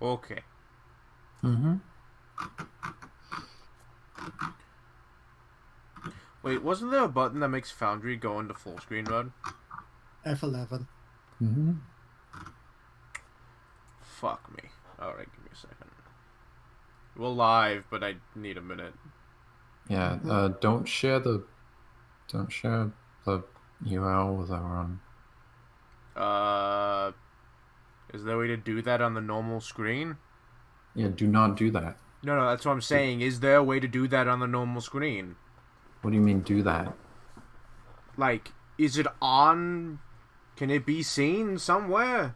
Okay. Mm-hmm. Wait, wasn't there a button that makes Foundry go into full screen mode? F11. Mm-hmm. Fuck me. Alright, give me a second. We're live, but I need a minute. Yeah. Don't share the URL with everyone. Is there a way to do that on the normal screen? Yeah. Do not do that. No, that's what I'm saying. Is there a way to do that on the normal screen? What do you mean do that? Like, is it on? Can it be seen somewhere?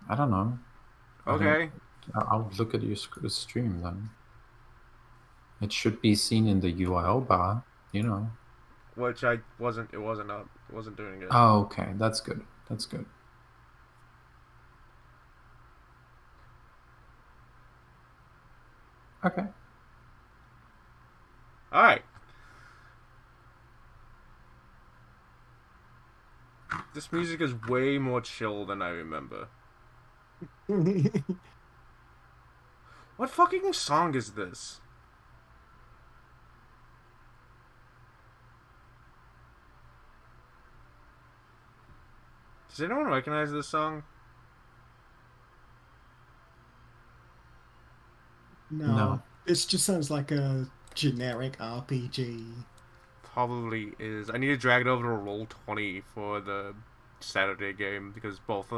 I don't know. Okay. I'll look at your stream then. It should be seen in the URL bar. You know. Which I wasn't. It wasn't up. It wasn't doing it. Oh, okay. That's good. That's good. Okay. All right. This music is way more chill than I remember. What fucking song is this? Does anyone recognize this song? No, it just sounds like a generic RPG. Probably is. I need to drag it over to Roll20 for the Saturday game because both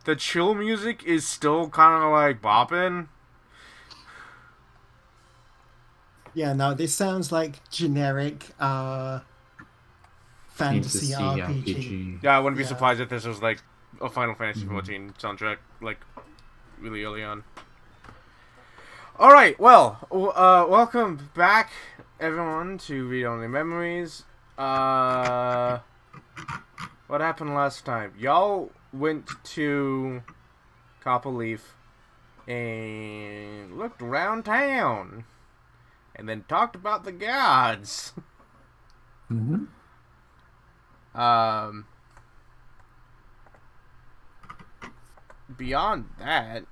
the chill music is still kind of like bopping. Yeah, no, this sounds like generic fantasy RPG. Yeah, I wouldn't be Yeah. surprised if this was like a Final Fantasy 14 soundtrack, like really early on. All right, well, welcome back, everyone, to Read Only Memories. What happened last time? Y'all went to Copper Leaf and looked around town, and then talked about the gods. Mm-hmm. Beyond that,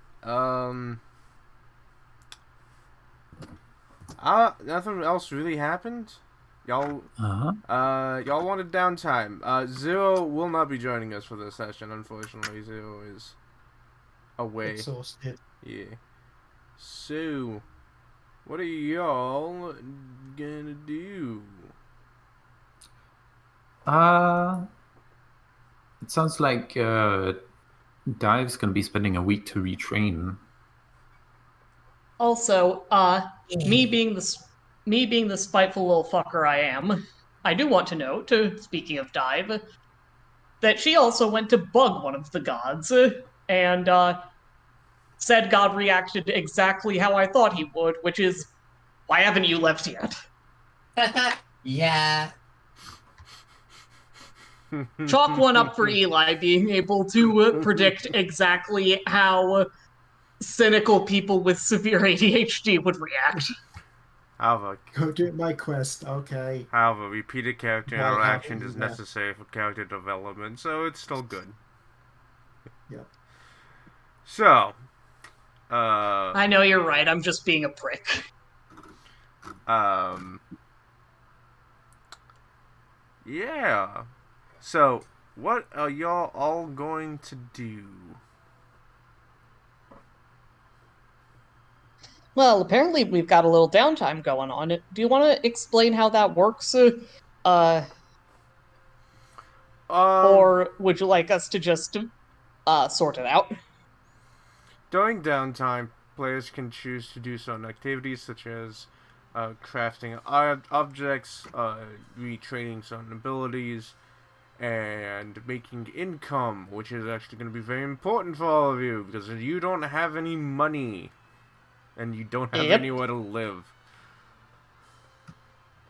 nothing else really happened. Y'all, y'all wanted downtime. Zero will not be joining us for this session, unfortunately. Zero is away. Exhausted. Yeah. So, what are y'all gonna do? It sounds like Dive's gonna be spending a week to retrain. Also, me being the spiteful little fucker I am, I do want to note, speaking of Dive, that she also went to bug one of the gods, and said God reacted exactly how I thought he would, which is, why haven't you left yet? Yeah. Chalk one up for Eli being able to predict exactly how cynical people with severe ADHD would react. However, Go do my quest, okay. however, repeated character Why interaction haven't is you left? necessary for character development, so it's still good. Yep. So, I know you're right, I'm just being a prick. Yeah. So, what are y'all all going to do? Well, apparently we've got a little downtime going on. Do you want to explain how that works? Or would you like us to just sort it out? During downtime, players can choose to do certain activities such as crafting objects, retraining certain abilities, and making income, which is actually going to be very important for all of you because you don't have any money and you don't have anywhere to live.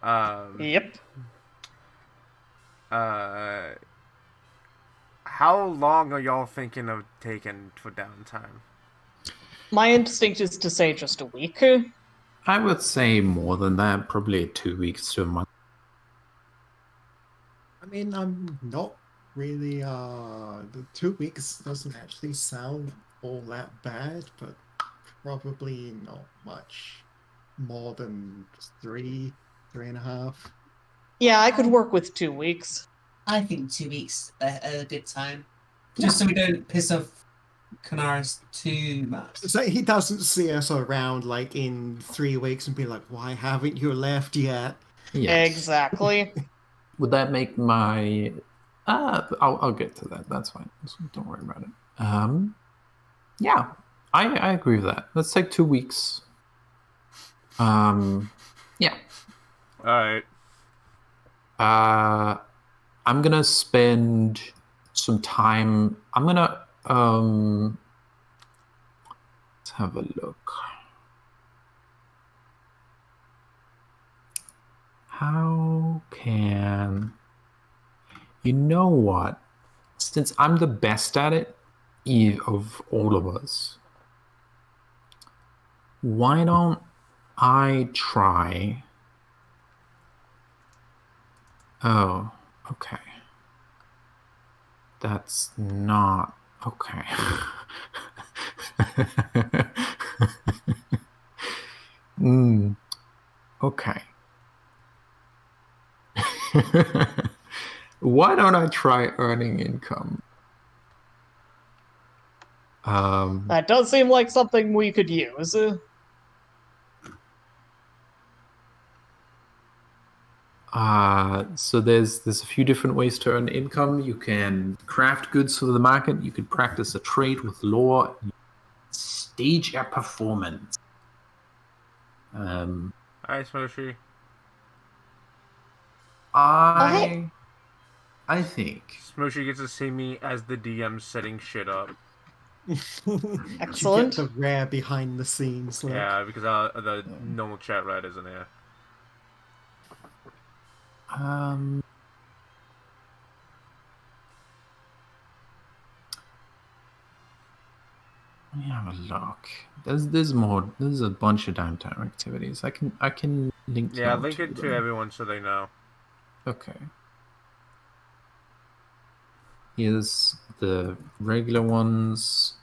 Yep. How long are y'all thinking of taking for downtime? My instinct is to say just a week. I would say more than that, probably 2 weeks to a month. I mean, I'm not really, the 2 weeks doesn't actually sound all that bad, but probably not much more than 3.5. Yeah, I could work with 2 weeks. I think 2 weeks a good time. Just so we don't piss off Canaris too much. So he doesn't see us around like in 3 weeks and be like, "Why haven't you left yet?" Yes. Exactly. Would that make my? I'll get to that. That's fine. So don't worry about it. Yeah, I agree with that. Let's take 2 weeks. Yeah. All right. I'm gonna spend some time. I'm gonna let's have a look. How can you know what? Since I'm the best at it of all of us, why don't I try? Oh, okay. That's not okay. Okay. Why don't I try earning income? That does seem like something we could use. So there's a few different ways to earn income. You can craft goods for the market. You could practice a trade with law. Stage a performance. All right, Smoshi. I think Smoshi gets to see me as the DM setting shit up. Excellent. You get the rare behind the scenes. Look. Yeah, because the normal chat rat isn't here. Let me have a look. There's more. There's a bunch of downtime activities. I can link. Yeah, you link it to them. everyone so they know. Okay. Here's the regular ones.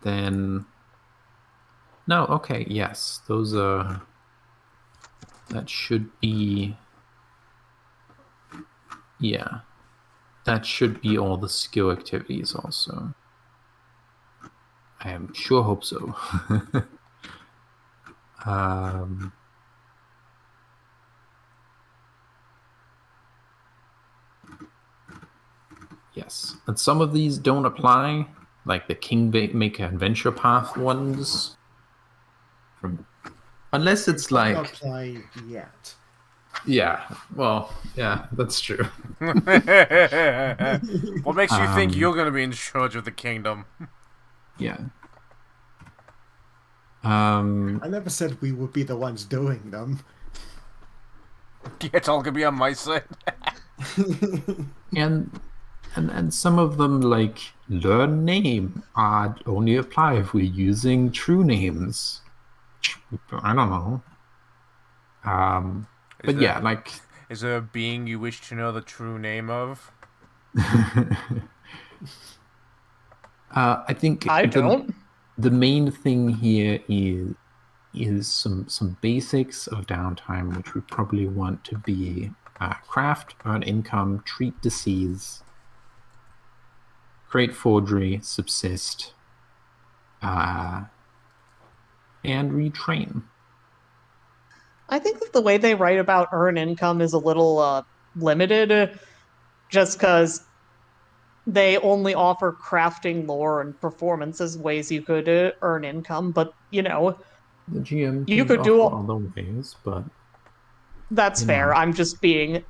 Then. No. Okay. Yes, those are. That should be. Yeah. That should be all the skill activities also. I am sure hope so. Yes, and some of these don't apply, like the Kingmaker Adventure Path ones. Unless it's Not like, apply yet. yeah, well, yeah, that's true. What makes you think you're going to be in charge of the kingdom? Yeah. I never said we would be the ones doing them. Yeah, it's all going to be on my side. And some of them, like learn name, only apply if we're using true names. I don't know. But there- yeah, like Is there a being you wish to know the true name of? I think I don't. the main thing here is some basics of downtime, which we probably want to be craft, earn income, treat disease, create forgery, subsist, and retrain. I think that the way they write about earn income is a little limited, just because they only offer crafting, lore, and performance as ways you could earn income. But The GM You can could do offer other ways, but that's You fair. know. I'm just being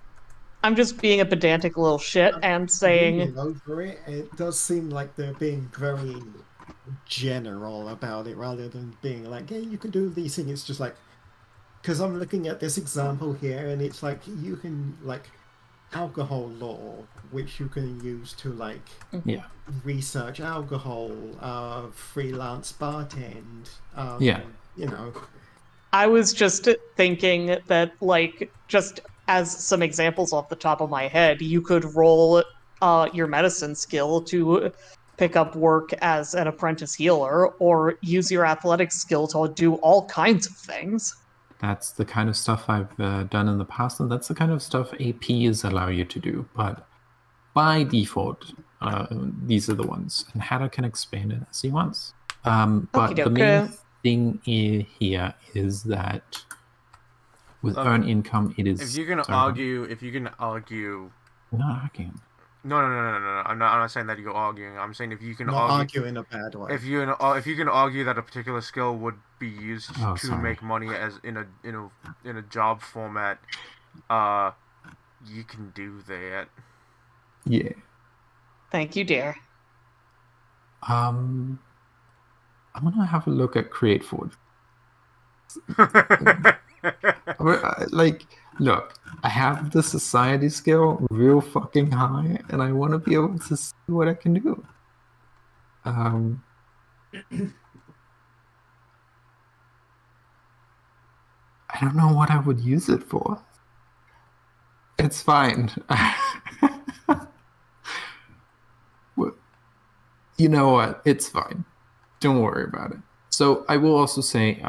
a pedantic little shit and saying Reading over it, it does seem like they're being very general about it rather than being like, "Hey, you can do these things." It's just like, because I'm looking at this example here, and it's like you can like alcohol law, which you can use to like yeah, research alcohol, freelance bartend. Yeah. You know, I was just thinking that, like, just as some examples off the top of my head, you could roll your medicine skill to pick up work as an apprentice healer, or use your athletic skill to do all kinds of things. That's the kind of stuff I've done in the past, and that's the kind of stuff APs allow you to do. But by default, these are the ones, and Hatter can expand it as he wants. But the main thing here is that with earned income, it is. If you're gonna argue, we're not arguing. No. I'm not saying that you're arguing. I'm saying if you can Not argue in a bad way. if you can argue that a particular skill would be used to sorry. make money as in a job format, you can do that. Yeah. Thank you, dear. I'm gonna have a look at Create Forge. Like, look, I have the society skill real fucking high, and I want to be able to see what I can do. I don't know what I would use it for. It's fine. You know what? It's fine. Don't worry about it. So I will also say,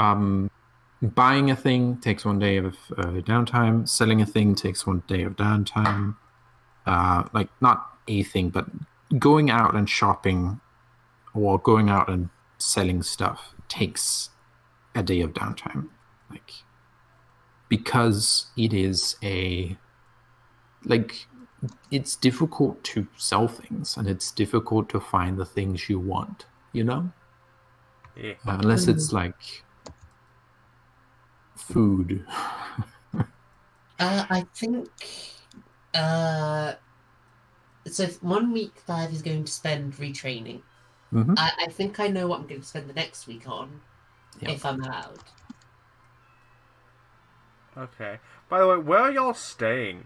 buying a thing takes 1 day of downtime. Selling a thing takes 1 day of downtime. Like, not a thing, but going out and shopping or going out and selling stuff takes a day of downtime. Like, because it is it's difficult to sell things, and it's difficult to find the things you want, you know? Yeah. Unless it's like food. I think so 1 week Dive is going to spend retraining. Mm-hmm. I think I know what I'm going to spend the next week on, Yep. if I'm allowed. Okay. By the way, where are y'all staying?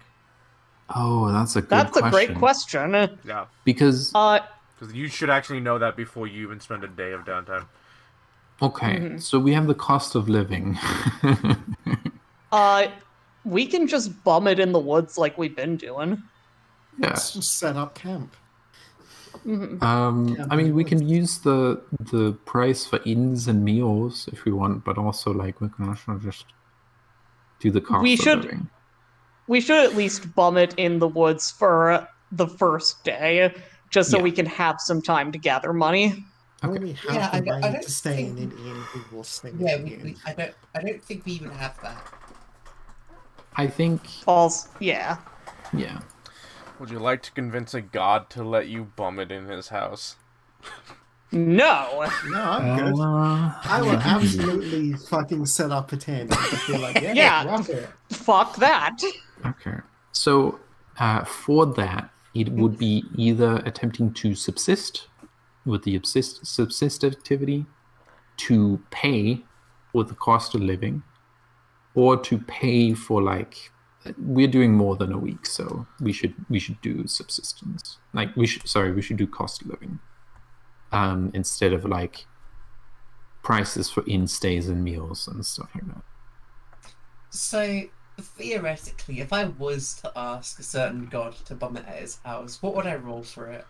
Oh, that's a good That's question. a great question. Yeah. Because Because you should actually know that before you even spend a day of downtime. okay, so we have the cost of living. We can just bum it in the woods like we've been doing. Yeah. Let's just set up camp. I mean, we can use the price for inns and meals if we want, but also like we can also just do the cost of living. We should at least bum it in the woods for the first day, just so Yeah. we can have some time to gather money. When we have Yeah, the I money don't to stay in think- an inn, we will stay Yeah, in an inn. I don't think we even have that. I think, Also, yeah. yeah. Would you like to convince a god to let you bum it in his house? No. No, I'm good. I will yeah. absolutely fucking set up a tent and just be like, yeah, Yeah. rock it. Fuck that. Okay. So for that, it would be either attempting to subsist with the subsist activity, to pay with the cost of living, or to pay for like we're doing more than a week, so we should do subsistence. Like we should do cost of living. Instead of like prices for inn stays and meals and stuff like that. So, theoretically, if I was to ask a certain god to bum it at his house, what would I roll for it?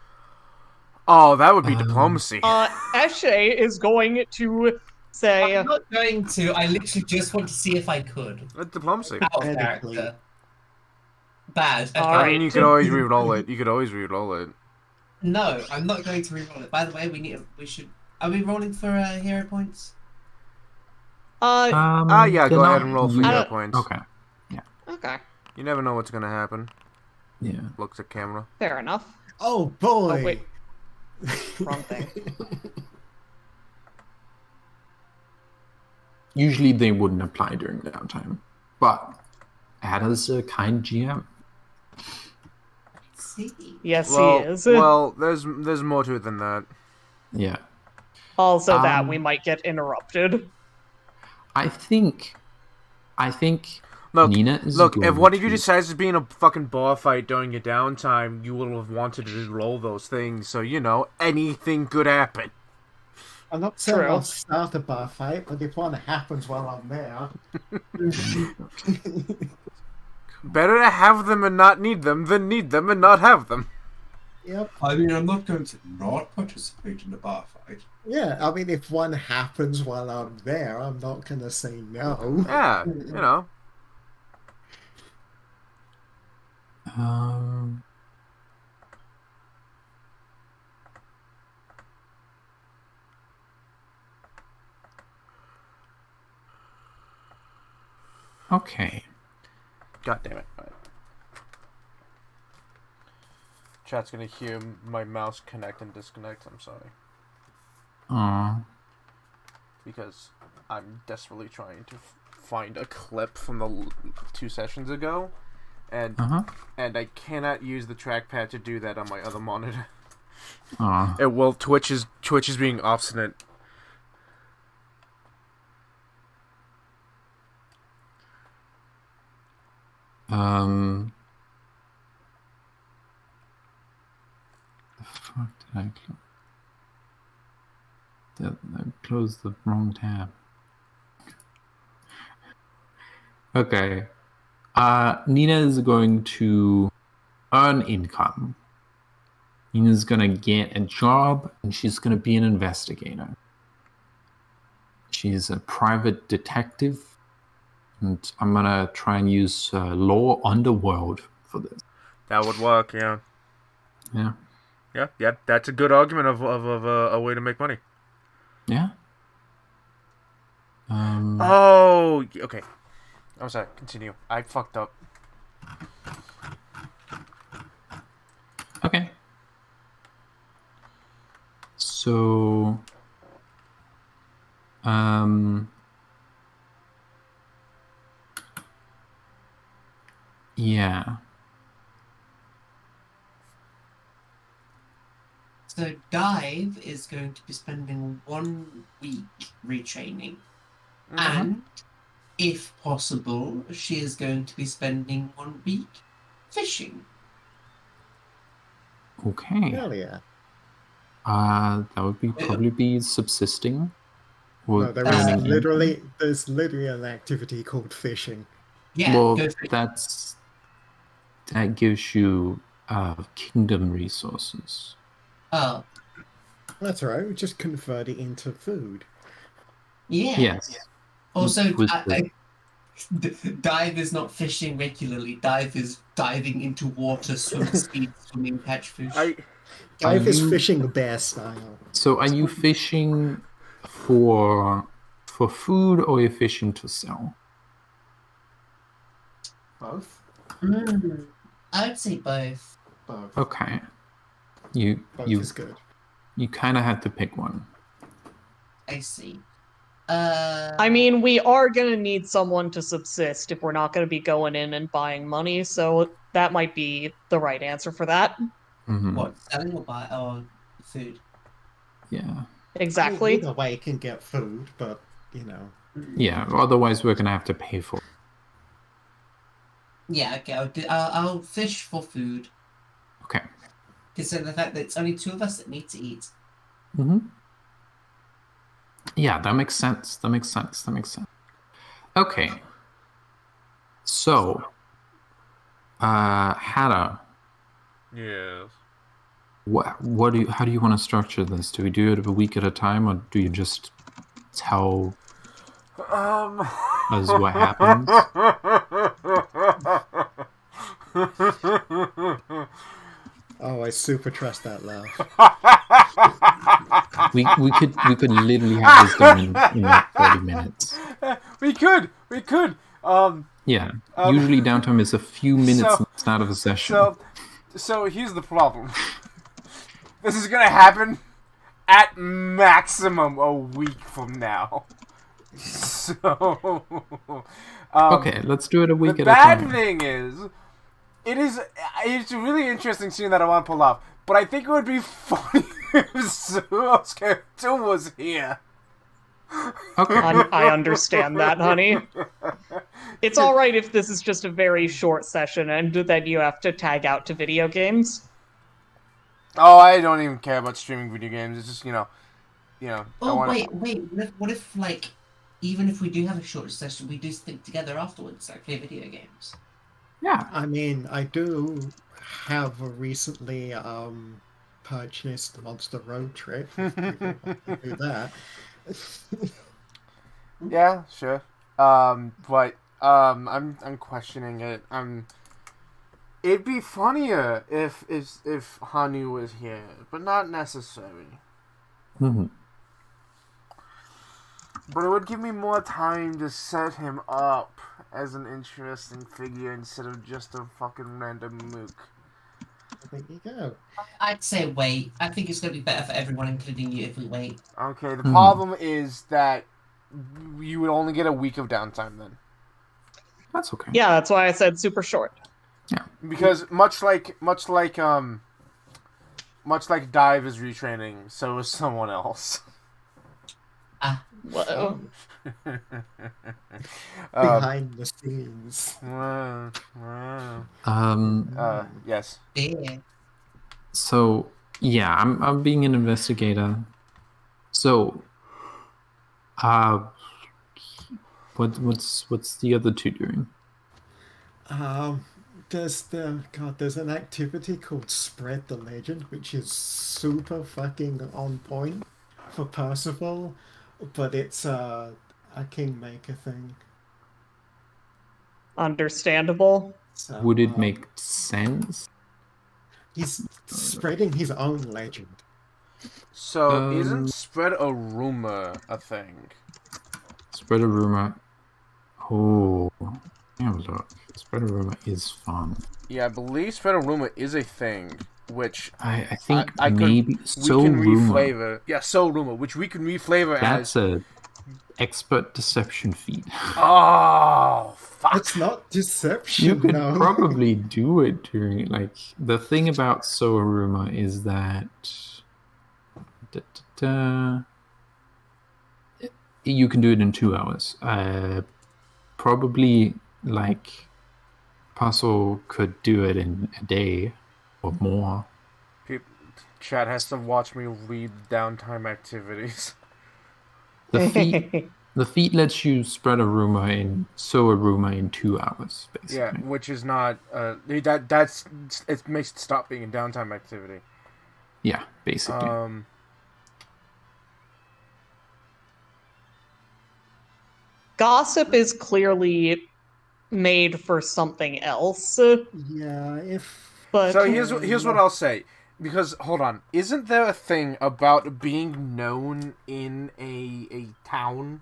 Oh, that would be diplomacy. Eshe is going to say, I'm not going to. I literally just want to see if I could. That's diplomacy. Out of Medically. character. Bad. All I right. mean, you could always re-roll it. You could always re-roll it. No, I'm not going to re-roll it. By the way, we should. Are we rolling for hero points? Yeah, they're go ahead not and roll for really- hero points. Okay. okay, You never know what's gonna happen. Yeah. Looks at camera. fair enough. Oh boy! Oh, wait. Wrong thing. Usually they wouldn't apply during downtime, but Ada's a kind GM. See. Yes, Well, he is. well, there's more to it than that. Yeah. Also, that um, we might get interrupted. I think Look, Nina is Look, if going one of you to- decides to be in a fucking bar fight during your downtime, you will have wanted to roll those things, so you know anything could happen. I'm not saying True. I'll start a bar fight, but if one happens while I'm there, Better to have them and not need them than need them and not have them. Yep. I mean, I'm not going to not participate in the bar fight. Yeah, I mean, if one happens while I'm there, I'm not gonna say no. Yeah, you know. Okay. God damn it. All right. Chat's gonna hear my mouse connect and disconnect. I'm sorry. Because I'm desperately trying to find a clip from the 2 sessions ago, and I cannot use the trackpad to do that on my other monitor. Twitch is being obstinate. The fuck did I closed the wrong tab. Okay. Nina is going to earn income. Nina's gonna get a job, and she's gonna be an investigator. She's a private detective, and I'm gonna try and use Law Underworld for this. That would work, yeah. Yeah. Yeah. That's a good argument of a way to make money. Yeah. Oh, okay. I'm sorry. Continue. I fucked up. Okay. So, yeah. So Dive is going to be spending 1 week retraining. And, if possible, she is going to be spending 1 week fishing. Okay. Hell yeah. That would probably be subsisting. Or No, there's earning literally income. an activity called fishing. Yeah, Well, go for it. that gives you kingdom resources. Oh, That's right. We just convert it into food. yeah. Yes. Also, With Dive is not fishing regularly. Dive is diving into water, swimming, catch fish. Dive is you- fishing bear style. So, are you fishing for food, or are you fishing to sell? Both. I would say both. Both. Okay. Both is good. You kind of had to pick one. I see. I mean, we are gonna need someone to subsist if we're not gonna be going in and buying money, so that might be the right answer for that. Mm-hmm. What, selling or food? Yeah. Exactly. Either way, you can get food, but you know. Yeah. Otherwise, we're gonna have to pay for it. Yeah, okay. I'll fish for food. Okay. Consider the fact that it's only 2 of us that need to eat. Mm-hmm. Yeah, that makes sense. Okay. So, Hannah, Yes. how do you want to structure this? Do we do it a week at a time, or do you just tell us what happens? Oh, I super trust that laugh. we could literally have this done in like 30 minutes. We could. Yeah. Usually downtime is a few minutes at the start of a session. So here's the problem. This is gonna happen at maximum a week from now. So. Okay, let's do it a week The at a time. bad thing is, it's really interesting seeing that I want to pull off, but I think it would be funny if Suo's character was here. Okay. I understand that, honey. It's alright if this is just a very short session and then you have to tag out to video games. Oh, I don't even care about streaming video games. It's just, I Oh, wanna... wait. What if, even if we do have a short session, we do stick together afterwards, like play video games? Yeah. I mean, I do have a recently purchased Monster Road Trip. If people want to do that. Yeah, sure. But I'm questioning it. It'd be funnier if Hanu was here, but not necessary. Mhm. But it would give me more time to set him up as an interesting figure instead of just a fucking random mook. There you go. I'd say wait. I think it's going to be better for everyone, including you, if we wait. Okay, the problem is that you would only get a week of downtime then. That's okay. Yeah, that's why I said super short. Because much like Dive is retraining, so is someone else. Whoa. Behind the scenes. Yes. Yeah. So yeah, I'm being an investigator. So, what's the other two doing? There's an activity called Spread the Legend, which is super fucking on point for Percival, but it's a Kingmaker thing. Understandable. So, Would it make sense? he's spreading his own legend. So isn't spread a rumor a thing? Spread a rumor. Oh, yeah, look. Spread a rumor is fun. Yeah, I believe spread a rumor is a thing, which I think I could- maybe we so can rumor. reflavor. Yeah, so rumor, which we can reflavor That's as. a expert deception feat. Oh fuck! It's not deception. You could no. probably do it during like the thing about Soaruma is that you can do it in 2 hours. Probably like Puzzle could do it in a day or more. Chad has to watch me read downtime activities. The feat lets you spread a rumor and sow a rumor in 2 hours, basically. Yeah, which is not that's it makes it stop being a downtime activity. Yeah, basically. Gossip is clearly made for something else. Yeah, But So here's what I'll say. Because hold on, isn't there a thing about being known in a town?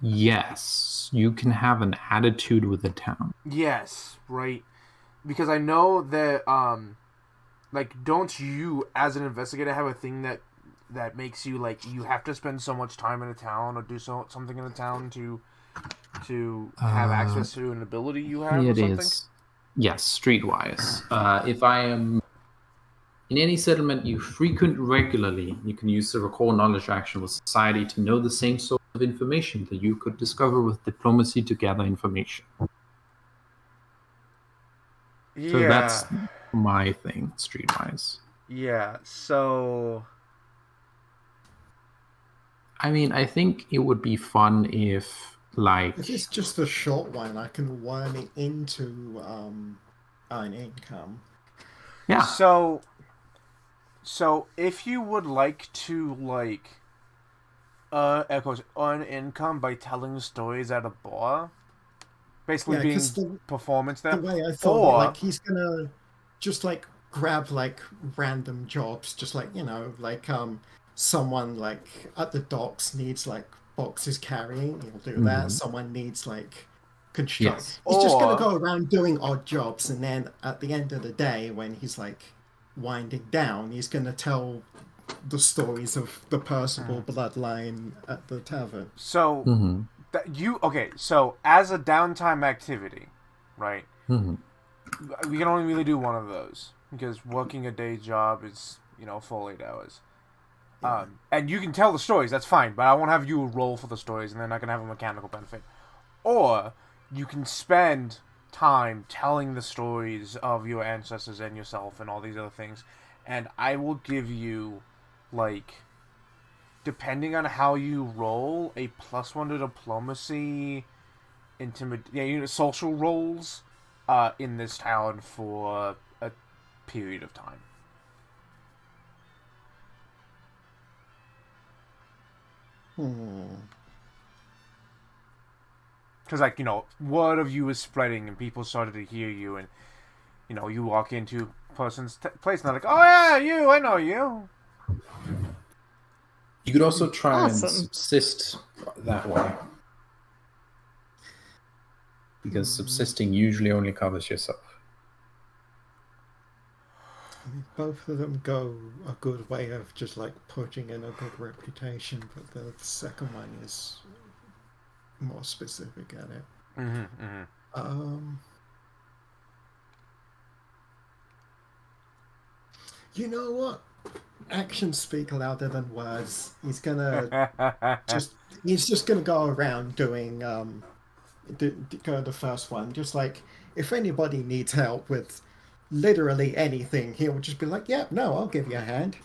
Yes, you can have an attitude with the town. Yes, right. Because I know that like don't you as an investigator have a thing that makes you like you have to spend so much time in a town or do something in a town to have access to an ability you have or It something? is. Yes, streetwise. If I am in any settlement you frequent regularly, you can use the recall knowledge action with society to know the same sort of information that you could discover with diplomacy to gather information. Yeah. So that's my thing, streetwise. Yeah, so I mean, I think it would be fun if, like... if it's just a short one, I can worm it into an income. Yeah. So if you would like to like earn income by telling stories at a bar, basically Yeah, being 'cause the performance there. way I thought, Or like he's gonna just like grab like random jobs, just like like someone like at the docks needs like boxes carrying, he'll do that. Someone needs like construct. Yes. He's just gonna Or- go around doing odd jobs, and then at the end of the day, when he's like winding down, he's gonna tell the stories of the Percival bloodline at the tavern. so Mhm. so as a downtime activity, right? Mhm. We can only really do one of those because working a day job is full 8 hours. And you can tell the stories, that's fine, but I won't have you roll for the stories, and they're not gonna have a mechanical benefit. Or you can spend time telling the stories of your ancestors and yourself and all these other things, and I will give you, like, depending on how you roll, a +1 to diplomacy social roles in this town for a period of time. Because, like, word of you was spreading and people started to hear you, and, you walk into a person's place and they're like, oh, yeah, you, I know you. You could also try and Awesome. subsist that way. Because subsisting usually only covers yourself. I mean, both of them go a good way of just like putting in a good reputation, but the second one is more specific at it. You know what? Actions speak louder than words. He's just gonna go around doing go the first one. Just like if anybody needs help with literally anything, he'll just be like, "Yeah, no, I'll give you a hand."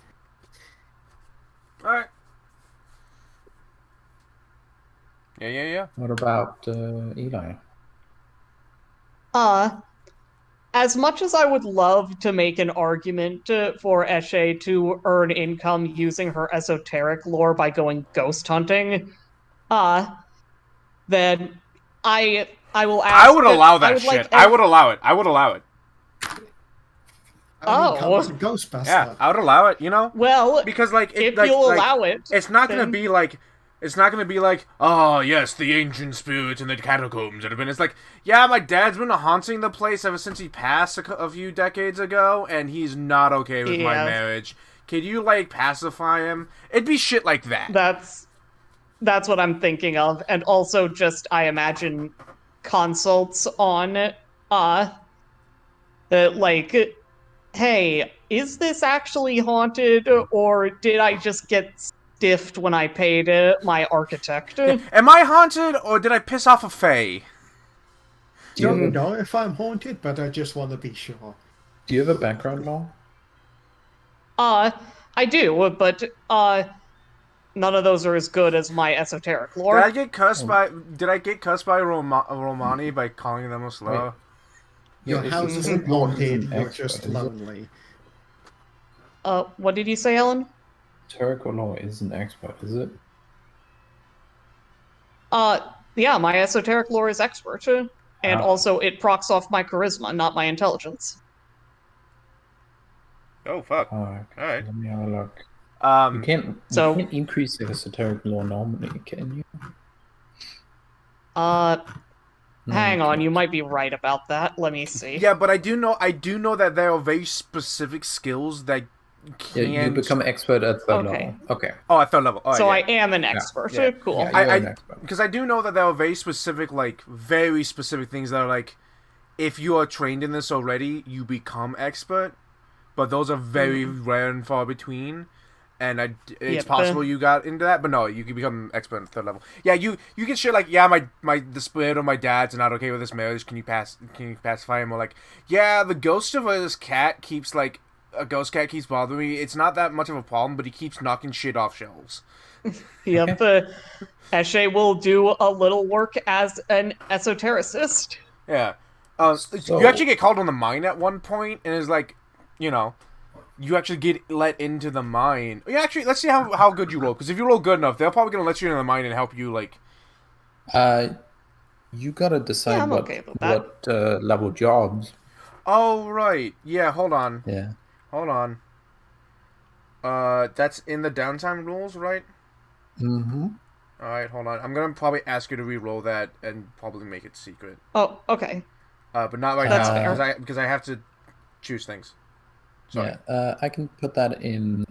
All right. Yeah. What about Eli? As much as I would love to make an argument for Eshe to earn income using her esoteric lore by going ghost hunting, then I will ask. I would allow that shit. I would allow it. I mean, Carl's a Ghostbuster. Yeah, I would allow it. Well, because if you'll allow it, it's not gonna be like. It's not gonna be like, oh yes, the ancient spirits in the catacombs that have been. It's like, yeah, my dad's been haunting the place ever since he passed a few decades ago, and he's not okay with my marriage. Could you like pacify him? It'd be shit like that. That's what I'm thinking of, and also just I imagine consults on like, hey, is this actually haunted, or did I just get stiffed when I paid my architect? Am I haunted, or did I piss off a fae? Don't know if I'm haunted, but I just want to be sure. Do you have a background law? I do, but none of those are as good as my esoteric lore. Did I get cussed by Romani by calling them a slow? Your house isn't haunted, you're just lonely. What did you say, Ellen? Esoteric law is an expert, is it? Yeah, my esoteric lore is expert, and also it procs off my charisma, not my intelligence. Oh fuck! Okay. All right, let me have a look. You can't increase the esoteric law normally, can you? Hang on, you might be right about that. Let me see. Yeah, but I do know that there are very specific skills that can't... Yeah, you become expert at third level. Okay. Oh, at third level. Oh, so I am an expert. Yeah. Cool. Yeah, because I do know that there are very specific things that are like, if you are trained in this already, you become expert. But those are very rare and far between. And it's possible you got into that, but no, you can become expert at third level. Yeah, you get shit like, yeah, the spirit of my dad's not okay with this marriage. Can you pacify him? Or like, yeah, the ghost of this cat keeps like a ghost cat keeps bothering me. It's not that much of a problem, but he keeps knocking shit off shelves. Yep, Eshe will do a little work as an esotericist. Yeah, you actually get called on the mine at one point, and it's like, you actually get let into the mine. Yeah, actually, let's see how good you roll. Because if you roll good enough, they're probably going to let you into the mine and help you, like... You gotta decide what level jobs. Oh, right. Yeah, hold on. Yeah. Hold on. That's in the downtime rules, right? Mm-hmm. Alright, hold on. I'm going to probably ask you to re-roll that and probably make it secret. Oh, okay. But not right That's now, fair. because I have to choose things. Sorry. Yeah, I can put that in.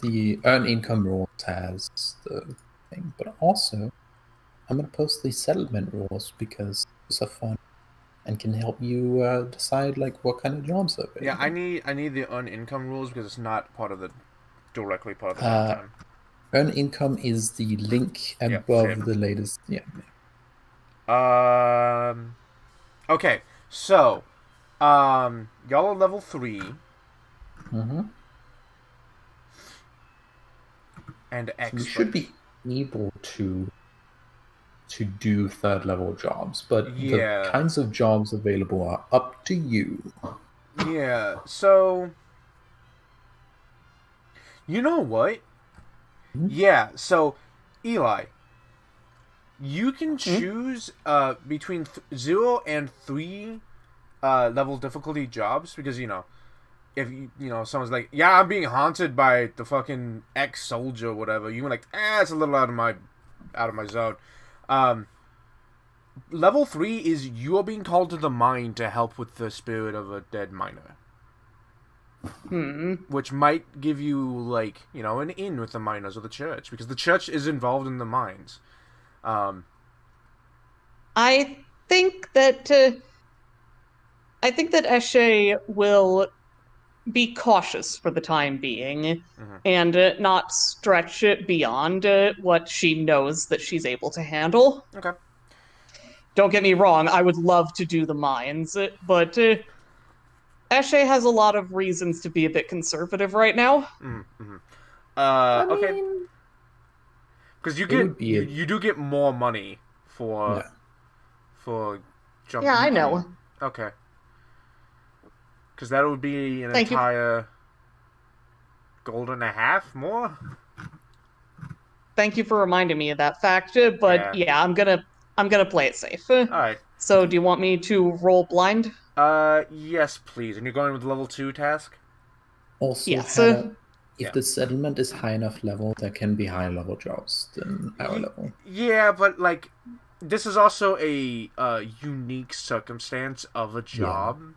The earn income rules has the thing, but also I'm gonna post the settlement rules because those are fun and can help you decide like what kind of jobs are available. Yeah, I need the earn income rules because it's not directly part of the downtime. Earn income is the link above the latest. Yeah. Okay, so. Y'all are level 3. Mm-hmm. And expert. So you should be able to to do third level jobs, but Yeah. the kinds of jobs available are up to you. Yeah, so you know what? Mhm. Yeah, so Eli, you can choose between 0 and 3 level difficulty jobs because if someone's like, yeah, I'm being haunted by the fucking ex-soldier or whatever, you're like, it's a little out of my zone. Level 3 is you are being called to the mine to help with the spirit of a dead miner. Which might give you, like, an in with the miners or the church, because the church is involved in the mines. I think that Eshe will be cautious for the time being and not stretch it beyond what she knows that she's able to handle. Okay. Don't get me wrong, I would love to do the mines, but Eshe has a lot of reasons to be a bit conservative right now. Okay. Because you It get would be you do get more money for jumping. Yeah, I know. Okay. Because that would be an Thank you. entire gold and a half more. Thank you for reminding me of that fact, but yeah, I'm gonna play it safe. All right. So, do you want me to roll blind? Yes, please. And you're going with the level 2 task? Also, Yes. Hannah, if Yeah. the settlement is high enough level, there can be higher level jobs than our level. Yeah, but like, this is also a unique circumstance of a job.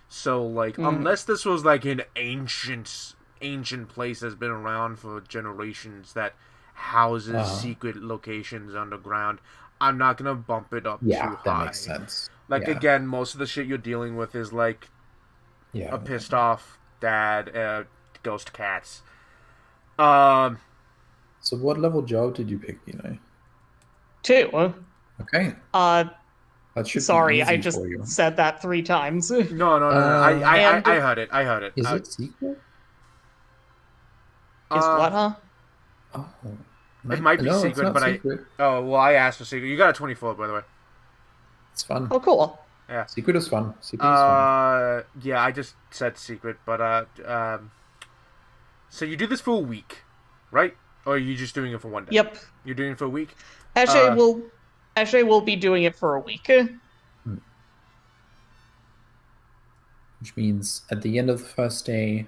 So like, unless this was like an ancient place that's been around for generations that houses secret locations underground, I'm not gonna bump it up too high. That makes sense. Like, again, most of the shit you're dealing with is like a pissed off dad, ghost cats. So what level job did you pick, 2. Okay. That should Sorry, be easy I just for you. said that 3 times. No. I heard it. Is it secret? Is what, huh? Oh. It might be no, secret, it's not but secret. I asked for secret. You got a 24, by the way. It's fun. Oh, cool. Yeah. Secret is fun. Secret is fun. Yeah, I just said secret, but so you do this for a week, right? Or are you just doing it for one day? Yep. You're doing it for a week? Eshe will be doing it for a week. Which means at the end of the first day,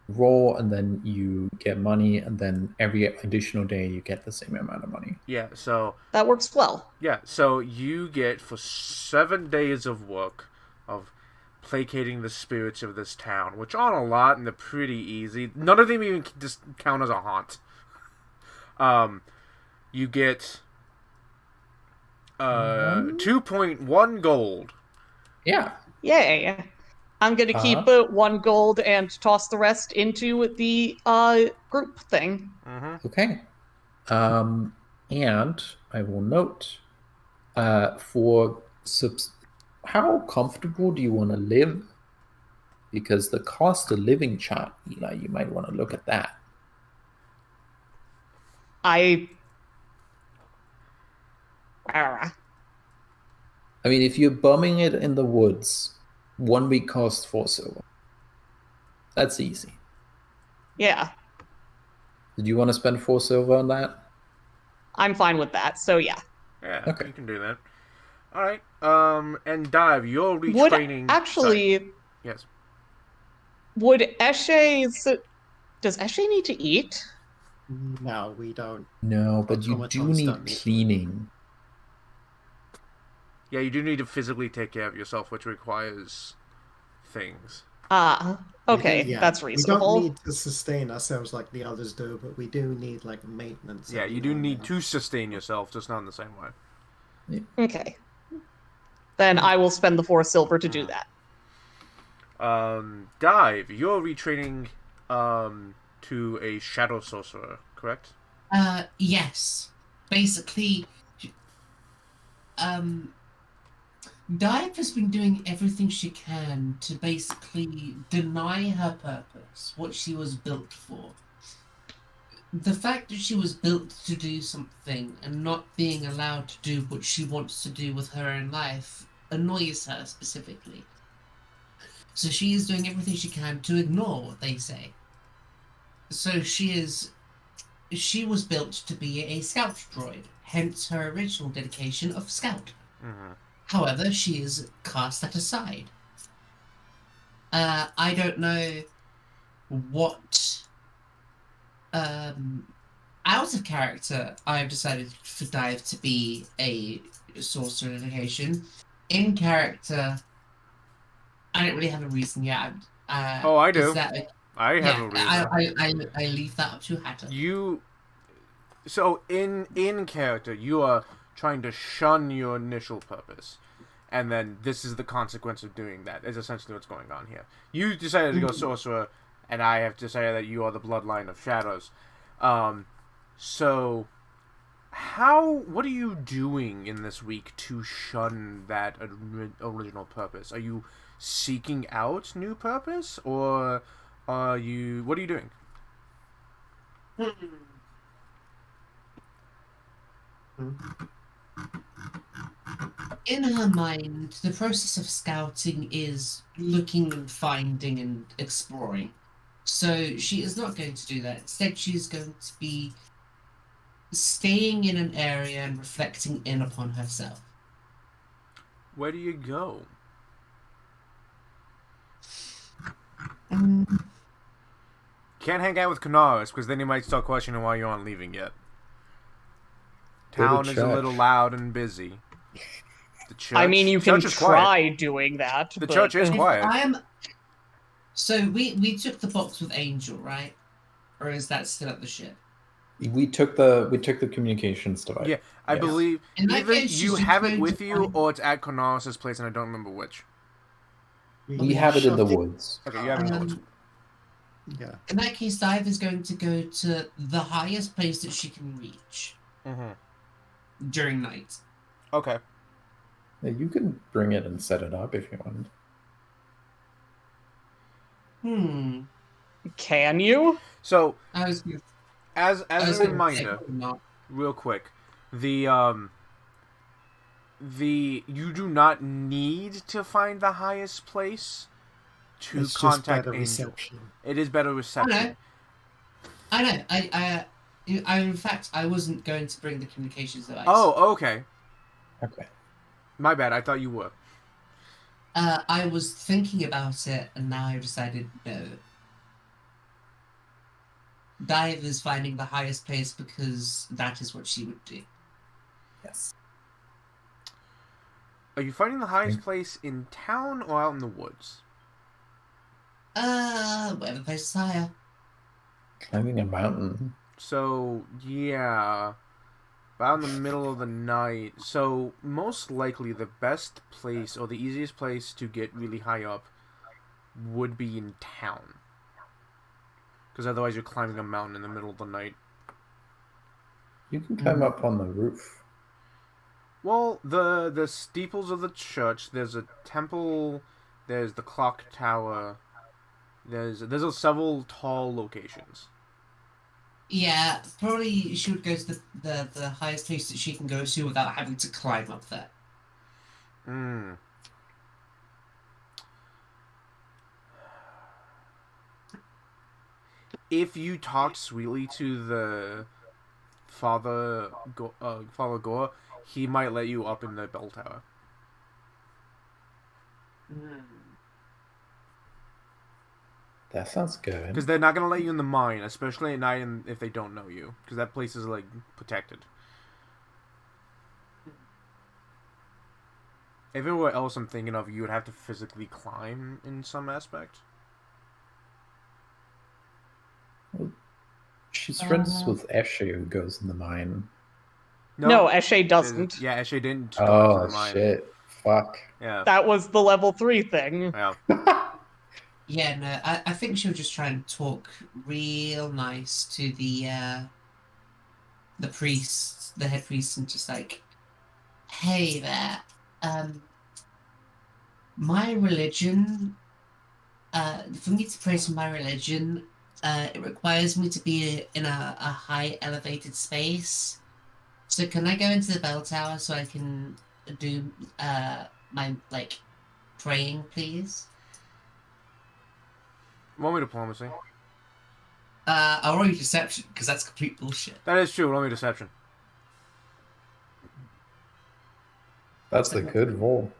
roll, and then you get money, and then every additional day you get the same amount of money. Yeah, so That works well. yeah, so you get for 7 days of work of placating the spirits of this town, which aren't a lot and they're pretty easy. None of them even just count as a haunt. You get 2.1 gold. Yeah. Yay. I'm gonna keep 1 gold and toss the rest into the group thing. Okay. And I will note for how comfortable do you want to live? Because the cost of living chart, Eli, you might want to look at that. I mean, if you're bumming it in the woods, 1 week costs 4 silver. That's easy. Yeah. Did you want to spend 4 silver on that? I'm fine with that, so yeah. Yeah, Okay. you can do that. Alright, and Dive, you're Would retraining... actually... Sorry. Yes. Would Eshe's... Does Eshe need to eat? No, we don't. No, but you do Automatons need don't need- cleaning. Yeah, you do need to physically take care of yourself, which requires things. Okay, Yeah, that's reasonable. We don't need to sustain ourselves like the others do, but we do need like maintenance. Yeah, every you do now and need then. to sustain yourself, just not in the same way. Okay. Then I will spend the 4 silver to do that. Dive, you're retraining to a shadow sorcerer, correct? Yes. Basically, Dive has been doing everything she can to basically deny her purpose, what she was built for. the fact that she was built to do something and not being allowed to do what she wants to do with her own life annoys her specifically. So she is doing everything she can to ignore what they say. So she was built to be a scout droid, hence her original dedication of scout. Mm-hmm. However, she is cast that aside. I don't know what out of character I've decided for Dive to be a sorcerer dedication. In character, I don't really have a reason yet. Oh, I do. I have a reason. I leave that up to Hatter. So in character, you are trying to shun your initial purpose, and then this is the consequence of doing that. Is essentially what's going on here. You decided to go sorcerer, and I have decided that you are the bloodline of shadows. So what are you doing in this week to shun that original purpose? Are you seeking out new purpose, or what are you doing? In her mind, the process of scouting is looking and finding and exploring. So she is not going to do that. Instead, she is going to be staying in an area and reflecting in upon herself. Where do you go? Can't hang out with Canaris, because then he might start questioning why you aren't leaving yet. Town is a little loud and busy. The church, I mean, you can church is try quiet. doing that. The but, church is quiet. So we took the box with Angel, right? Or is that still at the ship? We took the communications device. Yeah, I believe either you have it with you or it's at Canaris' place, and I don't remember which. We have it in the woods. Okay, you have it in the woods. Yeah. In that case, Dive is going to go to the highest place that she can reach during night. Okay. Yeah, you can bring it and set it up if you want. Can you? So, I was as a gonna reminder, say, real quick, you do not need to find the highest place to It's just contact better Angel. reception. It is better reception. I know. In fact, I wasn't going to bring the communications device. Oh, okay. Okay. My bad. I thought you were. I was thinking about it, and now I've decided no. Dive is finding the highest place because that is what she would do. Yes. Are you finding the highest place in town or out in the woods? Whatever place is higher. Climbing a mountain. So, yeah. Out in the middle of the night. So, most likely the best place or the easiest place to get really high up would be in town. Because otherwise you're climbing a mountain in the middle of the night. You can climb up on the roof. Well, the steeples of the church, there's a temple, there's the clock tower, there's several tall locations. Yeah, probably she would go to the highest place that she can go to without having to climb up there. If you talk sweetly to the Father Gore, he might let you up in the bell tower. That sounds good. Because they're not going to let you in the mine, especially at night and if they don't know you. Because that place is, like, protected. Everywhere else I'm thinking of, you would have to physically climb in some aspect. She's friends with Eshe, who goes in the mine. No, Eshe doesn't. Yeah, Eshe didn't go to the mine. Shit. Fuck. Yeah. That was the level 3 thing. Yeah. Yeah, no, I think she'll just try and talk real nice to the priest, the head priest, and just like, hey there, my religion, for me to pray to my religion, it requires me to be in a high elevated space. So can I go into the bell tower so I can do my like praying, please? Roll me diplomacy. I'll roll you deception because that's complete bullshit. That is true. Roll me deception. That's a good roll.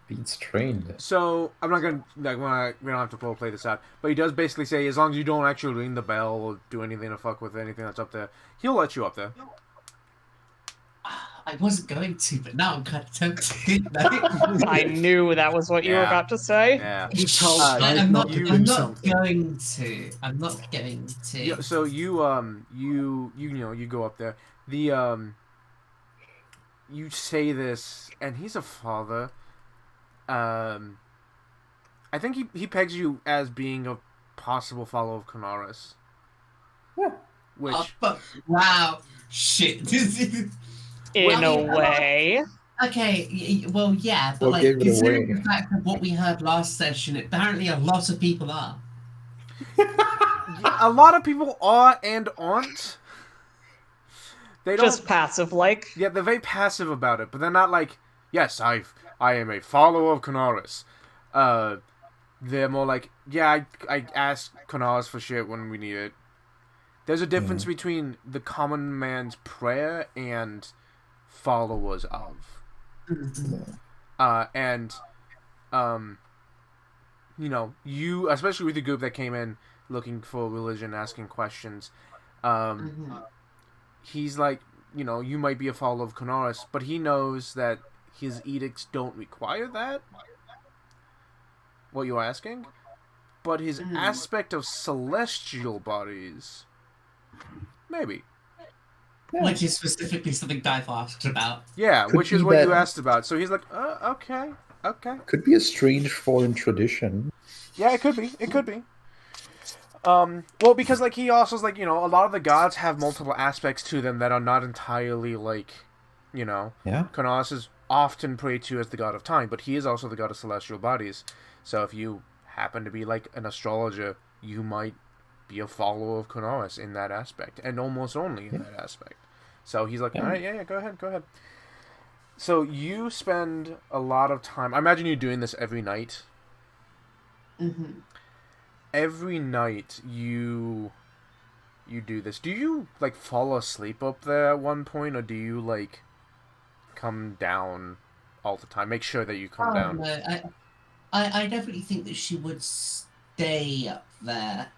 Beats trained. So I'm not gonna we don't have to play this out, but he does basically say as long as you don't actually ring the bell or do anything to fuck with anything that's up there, he'll let you up there. I wasn't going to, but now I'm kind of tempted. I knew that was what you were Yeah. about to say. Yeah. He told I'm Dave not I'm to not do something. going to. I'm not going to. Yeah, so you go up there. You say this, and he's a father. I think he pegs you as being a possible follower of Canaris. Yeah. Which Oh, fuck. Wow. Shit. In a Well, way. Okay, well, yeah, but What like, gave it considering away? the fact of what we heard last session, apparently a lot of people are. a lot of people are and aren't. They don't. Just passive like. Yeah, they're very passive about it, but they're not like, yes, I am a follower of Canaris. They're more like, yeah, I ask Canaris for shit when we need it. There's a difference between the common man's prayer and followers of. You, especially with the group that came in looking for religion, asking questions, he's like, you might be a follower of Canaris, but he knows that his edicts don't require that, what you're asking, but his aspect of celestial bodies, maybe. Which is specifically something Dive asked about. Yeah, Could which is be what you that- asked about. So he's like, okay. Could be a strange foreign tradition. Yeah, it could be. Well, because, like, he also is like, a lot of the gods have multiple aspects to them that are not entirely, like, Yeah. Canaris is often prayed to as the god of time, but he is also the god of celestial bodies. So if you happen to be, like, an astrologer, you might be a follower of Canaris in that aspect, and almost only in that aspect. So he's like, all right, yeah, go ahead. So you spend a lot of time. I imagine you're doing this every night. Mm-hmm. Every night you do this. Do you, like, fall asleep up there at one point, or do you, like, come down all the time? Make sure that you come down. No, I definitely think that she would stay up there.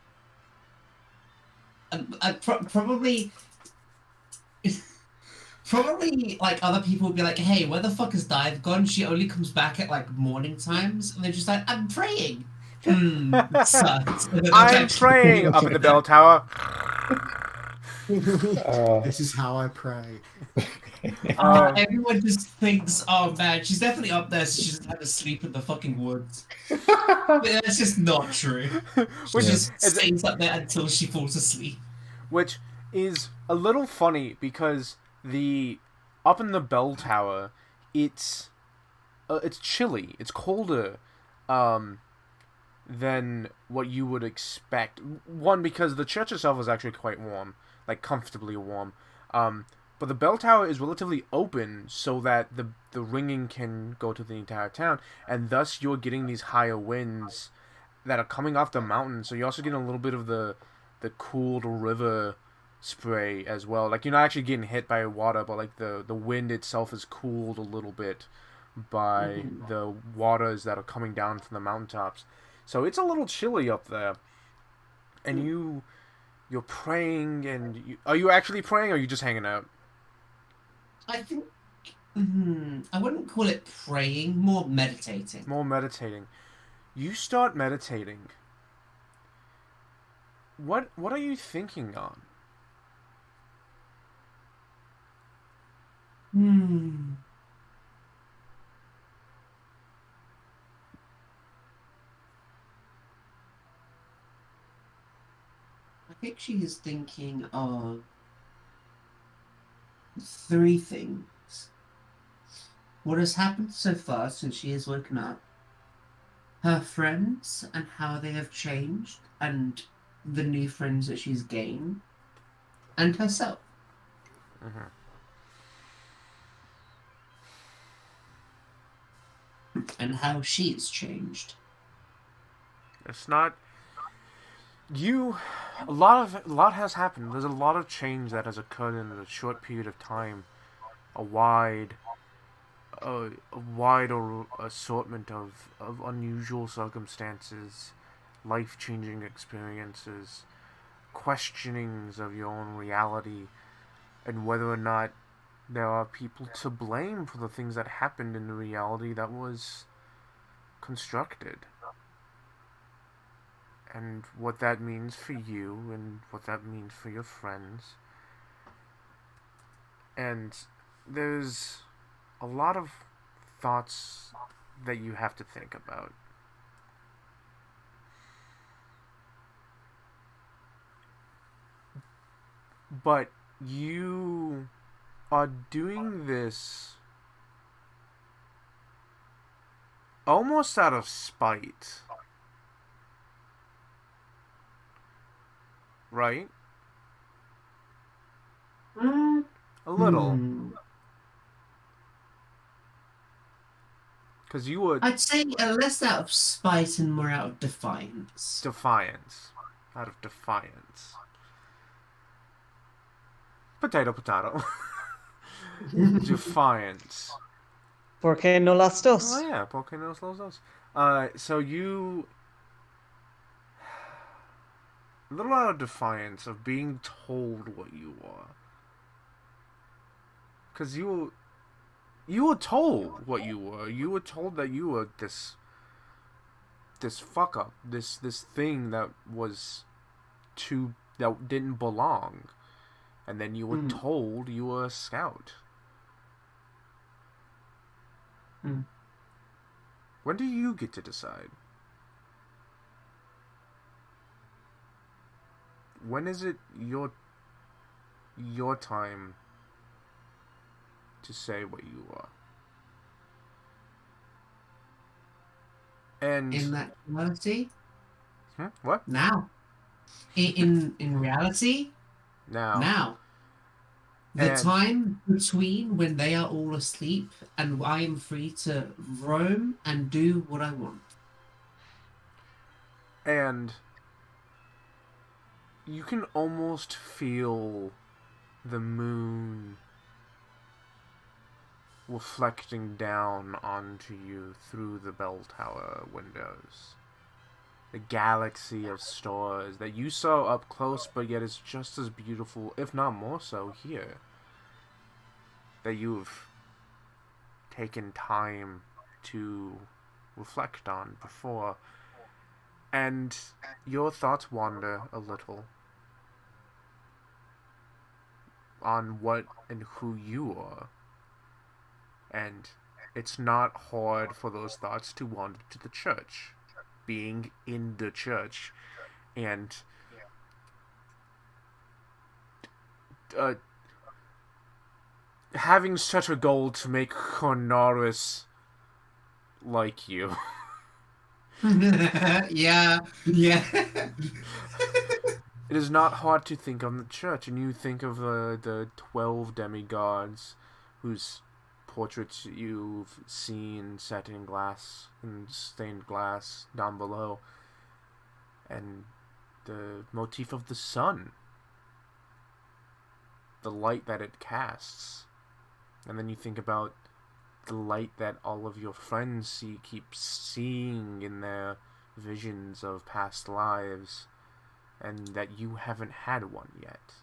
Probably, like, other people would be like, hey, where the fuck is Dive gone? She only comes back at, like, morning times. And they're just like, I'm praying. Sucks. I'm praying up in the bell tower. This is how I pray. Everyone just thinks, oh man, she's definitely up there, so she doesn't have to sleep in the fucking woods. But that's just not true. Which She is just stays up there until she falls asleep. which is a little funny because up in the bell tower, it's chilly. It's colder than what you would expect. One, because the church itself is actually quite warm, like comfortably warm. But the bell tower is relatively open so that the ringing can go to the entire town, and thus you're getting these higher winds that are coming off the mountain. So you're also getting a little bit of the cooled river spray as well. Like, you're not actually getting hit by water, but like the wind itself is cooled a little bit by the waters that are coming down from the mountaintops. So it's a little chilly up there. And you're praying, and are you actually praying, or are you just hanging out? I think I wouldn't call it praying, more meditating. More meditating. You start meditating. What are you thinking on? I think she is thinking of 3 things. What has happened so far since she has woken up, her friends and how they have changed, and the new friends that she's gained, and herself. Mhm. And how she's changed. It's not you. A lot has happened. There's a lot of change that has occurred in a short period of time. A wide, a wider assortment of unusual circumstances, life-changing experiences, questionings of your own reality, and whether or not there are people to blame for the things that happened in the reality that was constructed. And what that means for you, and what that means for your friends. And there's a lot of thoughts that you have to think about. But you are doing this almost out of spite. Right? A little. Because you would. I'd say less out of spite and more out of defiance. Defiance. Out of defiance. Potato, potato. Defiance. Porque no las dos. Oh yeah, porque no los dos. So you... A little out of defiance of being told what you are. Because you were told what you were. You were told that you were this fuck up, this thing that that didn't belong, and then you were told you were a scout. When do you get to decide? When is it your time to say what you are? And in that reality, what? now. In reality, now. The And time between when they are all asleep and I am free to roam and do what I want. And you can almost feel the moon reflecting down onto you through the bell tower windows. The galaxy of stars that you saw up close, but yet is just as beautiful, if not more so, here. That you've taken time to reflect on before. And your thoughts wander a little on what and who you are. And it's not hard for those thoughts to wander to the church. Being in the church and having such a goal to make Cornaris like you. yeah. It is not hard to think of the church, and you think of the 12 demigods whose portraits you've seen set in glass and stained glass down below, and the motif of the sun, the light that it casts, and then you think about the light that all of your friends keep seeing in their visions of past lives, and that you haven't had one yet.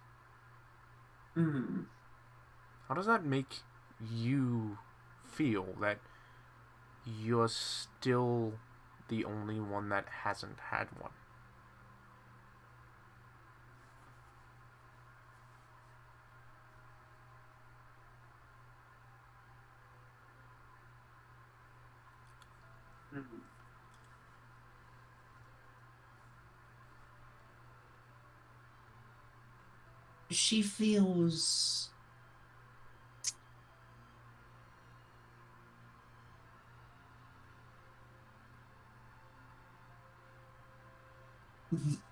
How does that make you feel, that you're still the only one that hasn't had one? She feels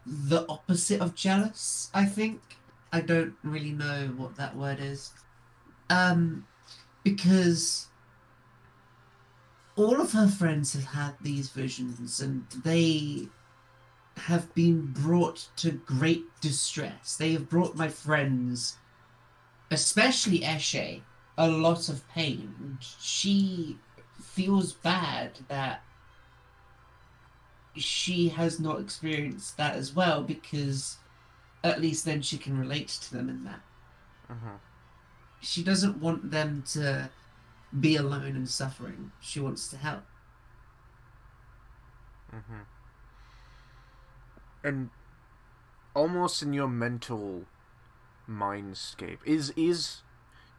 the opposite of jealous, I think. I don't really know what that word is. Because all of her friends have had these visions and they have been brought to great distress. They have brought my friends, especially Eshe, a lot of pain. She feels bad that she has not experienced that as well, because at least then she can relate to them in that. Mm-hmm. She doesn't want them to be alone and suffering. She wants to help. Mm-hmm. And almost in your mental mindscape is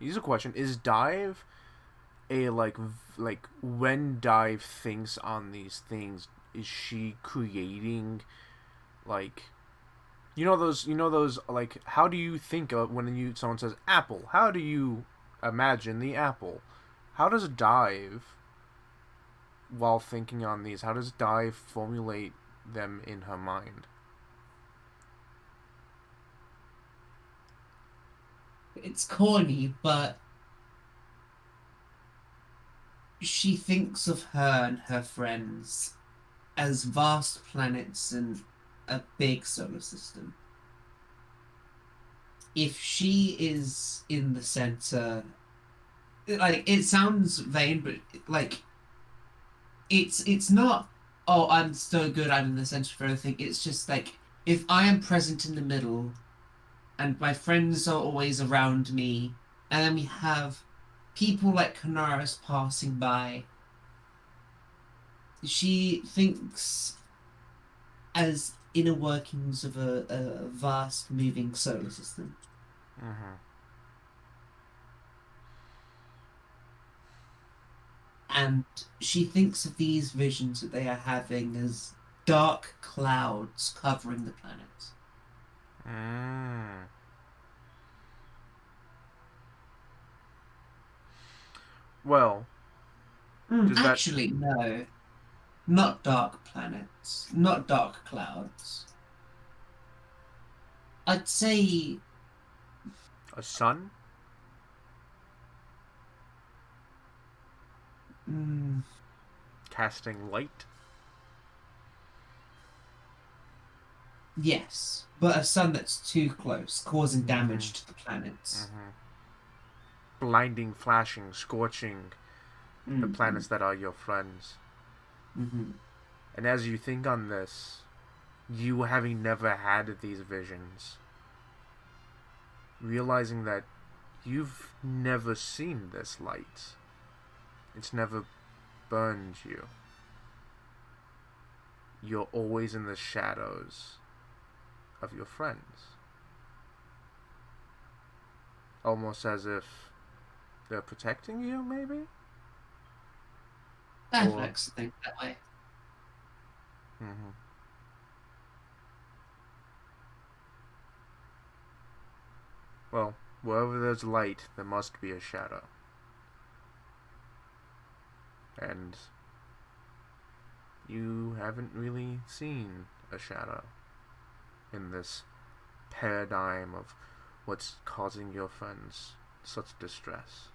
a question: is Dive a like when Dive thinks on these things, is she creating like those like, how do you think of when someone says apple? How do you imagine the apple? How does Dive, while thinking on these, how does Dive formulate them in her mind? It's corny, but she thinks of her and her friends as vast planets in a big solar system. If she is in the center, like, it sounds vain, but like, it's not, oh, I'm so good, I'm in the center for everything. It's just like, if I am present in the middle and my friends are always around me, and then we have people like Canaris passing by, she thinks as inner workings of a vast moving solar system. Mm-hmm. And she thinks of these visions that they are having as dark clouds covering the planet. Well, does that... Actually, no. Not dark planets. Not dark clouds. I'd say... a sun? Casting light? Yes, but a sun that's too close, causing damage to the planets. Blinding, flashing, scorching the planets that are your friends. And as you think on this, you having never had these visions, realizing that you've never seen this light. It's never burned you. You're always in the shadows of your friends. Almost as if they're protecting you, maybe? I'd like to think that way. Well, wherever there's light, there must be a shadow. And you haven't really seen a shadow in this paradigm of what's causing your friends such distress.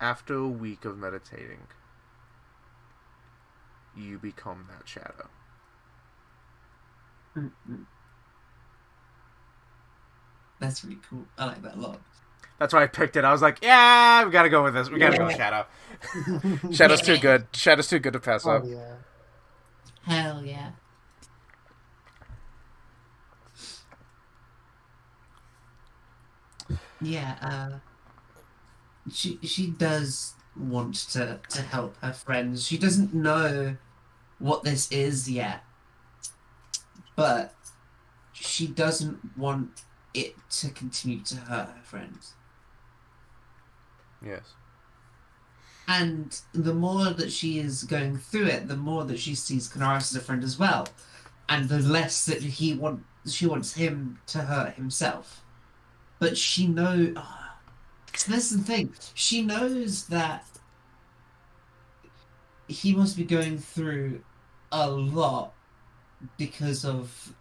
After a week of meditating, you become that shadow. That's really cool. I like that a lot. That's why I picked it. I was like, yeah, we gotta go with this. We gotta go Shadow. Shadow's too good. Shadow's too good to pass up. Yeah. Hell yeah. Yeah, she does want to help her friends. She doesn't know what this is yet, but she doesn't want it to continue to hurt her friends. Yes. And the more that she is going through it, the more that she sees Canaris as a friend as well, and the less that she wants him to hurt himself. But she knows. So that's the thing. She knows that he must be going through a lot because of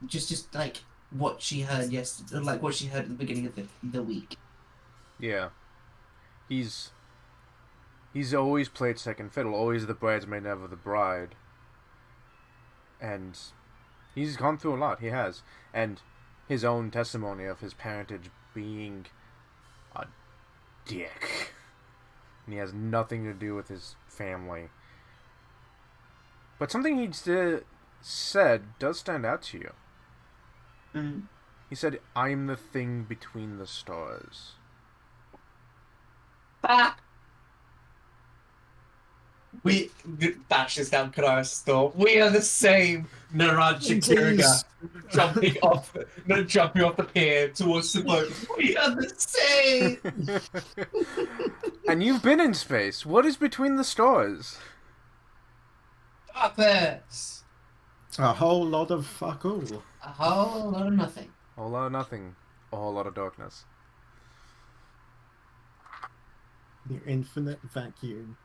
just like what she heard yesterday, like what she heard at the beginning of the week. Yeah. He's always played second fiddle, always the bridesmaid, never the bride. And he's gone through a lot, he has. And his own testimony of his parentage being a dick. And he has nothing to do with his family. But something he said does stand out to you. Mm. He said, "I'm the thing between the stars." We bashes down Kara's door. We are the same. Naranja Kiriga jumping off the pier towards the boat. We are the same. And you've been in space. What is between the stars? Puppets. A whole lot of fuck all. A whole lot of nothing. A whole lot of nothing. A whole lot of darkness. The infinite vacuum.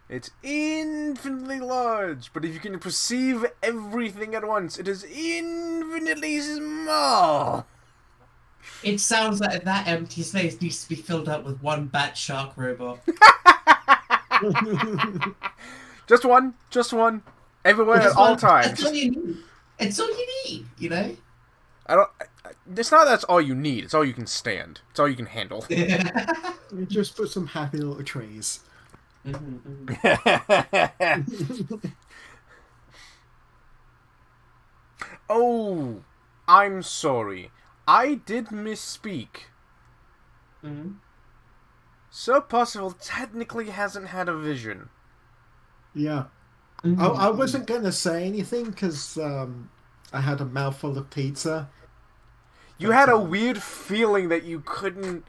It's infinitely large, but if you can perceive everything at once, it is infinitely small. It sounds like that empty space needs to be filled up with one bat shark robot. Just one. Everywhere at all times. That's all you need. It's all you need, you know? It's not that's all you need, it's all you can stand. It's all you can handle. You just put some happy little trees. Oh, I'm sorry. I did misspeak. Sir Percival technically hasn't had a vision. Yeah. I wasn't going to say anything because I had a mouthful of pizza. You had a weird feeling that you couldn't...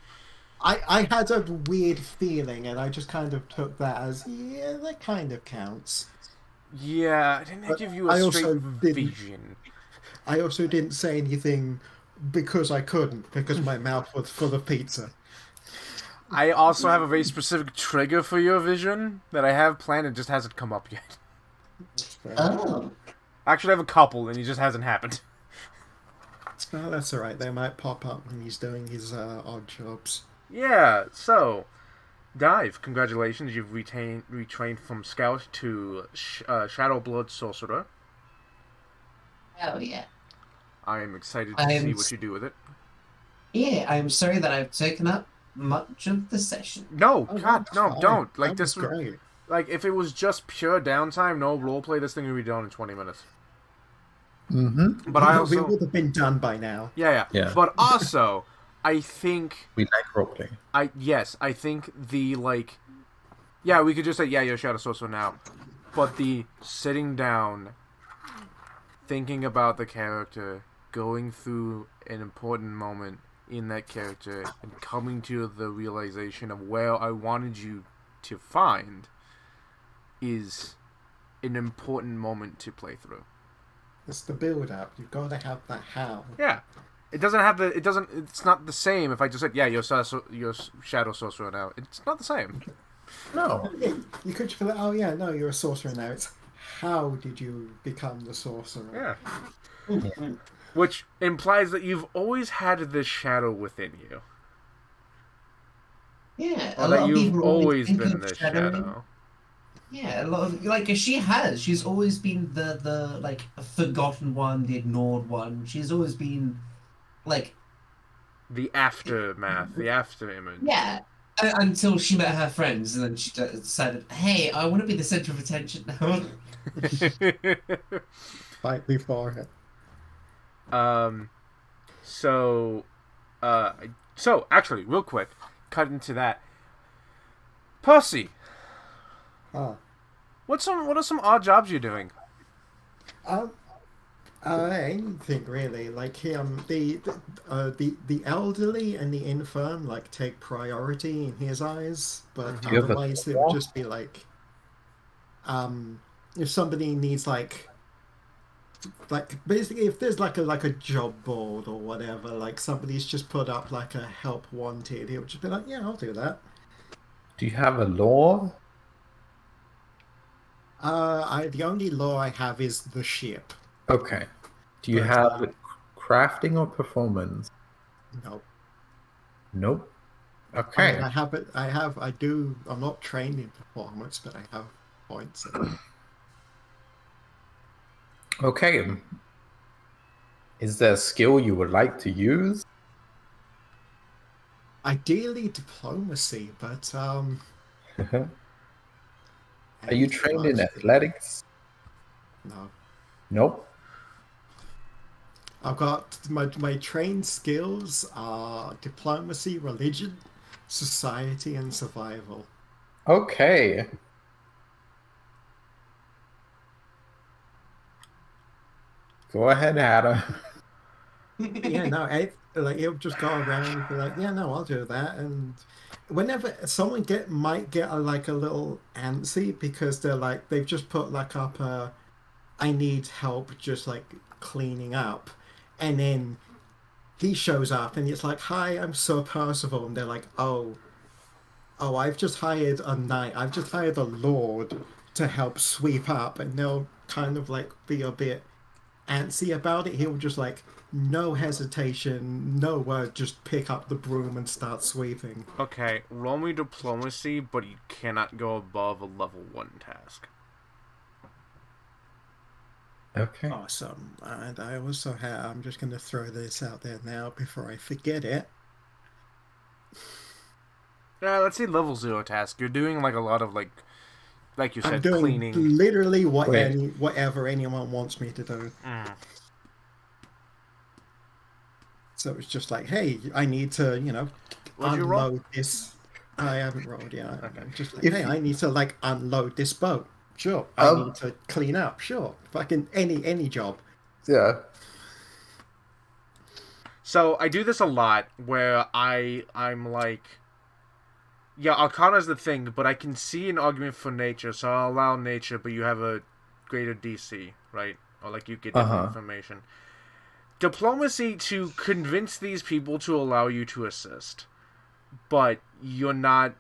I had a weird feeling, and I just kind of took that as, yeah, that kind of counts. Yeah, I didn't give you a straight vision. I also didn't say anything because I couldn't, because my mouth was full of pizza. I also have a very specific trigger for your vision that I have planned, it just hasn't come up yet. Oh. Actually, I have a couple, and it just hasn't happened. Oh, that's alright, they might pop up when he's doing his odd jobs. Yeah, so... Dive, congratulations, you've retrained from Scout to Shadow Blood Sorcerer. Oh, yeah. I am excited to see what you do with it. Yeah, I'm sorry that I've taken up much of the session. No, Oh, God, no, fine. don't. Like, That this was great. Like, if it was just pure downtime, no roleplay, this thing would be done in 20 minutes. Mm-hmm. But I also... We would have been done by now. Yeah. But also, I think... We like roleplay. I think the, like... Yeah, we could just say, yeah, you're Shadow Sorcerer now. But the sitting down, thinking about the character, going through an important moment in that character, and coming to the realization of where I wanted you to find is an important moment to play through. It's the build-up. You've got to have that how. Yeah. It's not the same if I just said, yeah, you're Shadow Sorcerer now. It's not the same. No. You could just be like, oh yeah, no, you're a sorcerer now. It's how did you become the sorcerer? Yeah. Which implies that you've always had this shadow within you. Yeah, Or that you've always been this shadow. Yeah, a lot of like she's always been the like forgotten one, the ignored one. She's always been like The aftermath, the after image. yeah, until she met her friends, and then she decided, hey, I want to be the center of attention now. Right before it. So actually, real quick, cut into that. Percy, what are some odd jobs you're doing? Anything really. Like the elderly and the infirm like take priority in his eyes, but Do you have a otherwise it saw? would just be like, if somebody needs like like basically if there's like a job board or whatever, like somebody's just put up like a help wanted, he'll just be like, yeah, I'll do that. Do you have a law? The only law I have is the ship. Okay. Do you But, have crafting or performance? No. Nope. I Okay. mean, I'm not trained in performance, but I have points. Okay. Is there a skill you would like to use? Ideally diplomacy, but Are you trained in athletics? No. Nope. I've got my trained skills are diplomacy, religion, society, and survival. Okay. Go ahead, Adam. Yeah, no, like he'll just go around and be like, yeah, no, I'll do that. And whenever someone might get like a little antsy because they've just put like up I need help just like cleaning up, and then he shows up and it's like, hi, I'm Sir Percival, and they're like, oh, I've just hired a knight, I've just hired a lord to help sweep up, and they'll kind of like be a bit antsy about it. He'll just like, no hesitation, no word, just pick up the broom and start sweeping. Okay, roll me diplomacy, but you cannot go above a level 1 task. Okay. Awesome. And I also have, I'm just going to throw this out there now before I forget it. Let's say level 0 task. You're doing like a lot of like you said, I'm doing cleaning. literally Wait. whatever anyone wants me to do. Mm. So it's just like, hey, I need to, What'd you roll? unload this. I haven't rolled yet. Okay. I'm just like, If hey, you- I need to like unload this boat. Sure. I need to clean up. Sure. Fucking any job. Yeah. So I do this a lot where I'm like, yeah, Arcana's the thing, but I can see an argument for nature, so I'll allow nature, but you have a greater DC, right? Or like you get different information. Diplomacy to convince these people to allow you to assist, but you're not.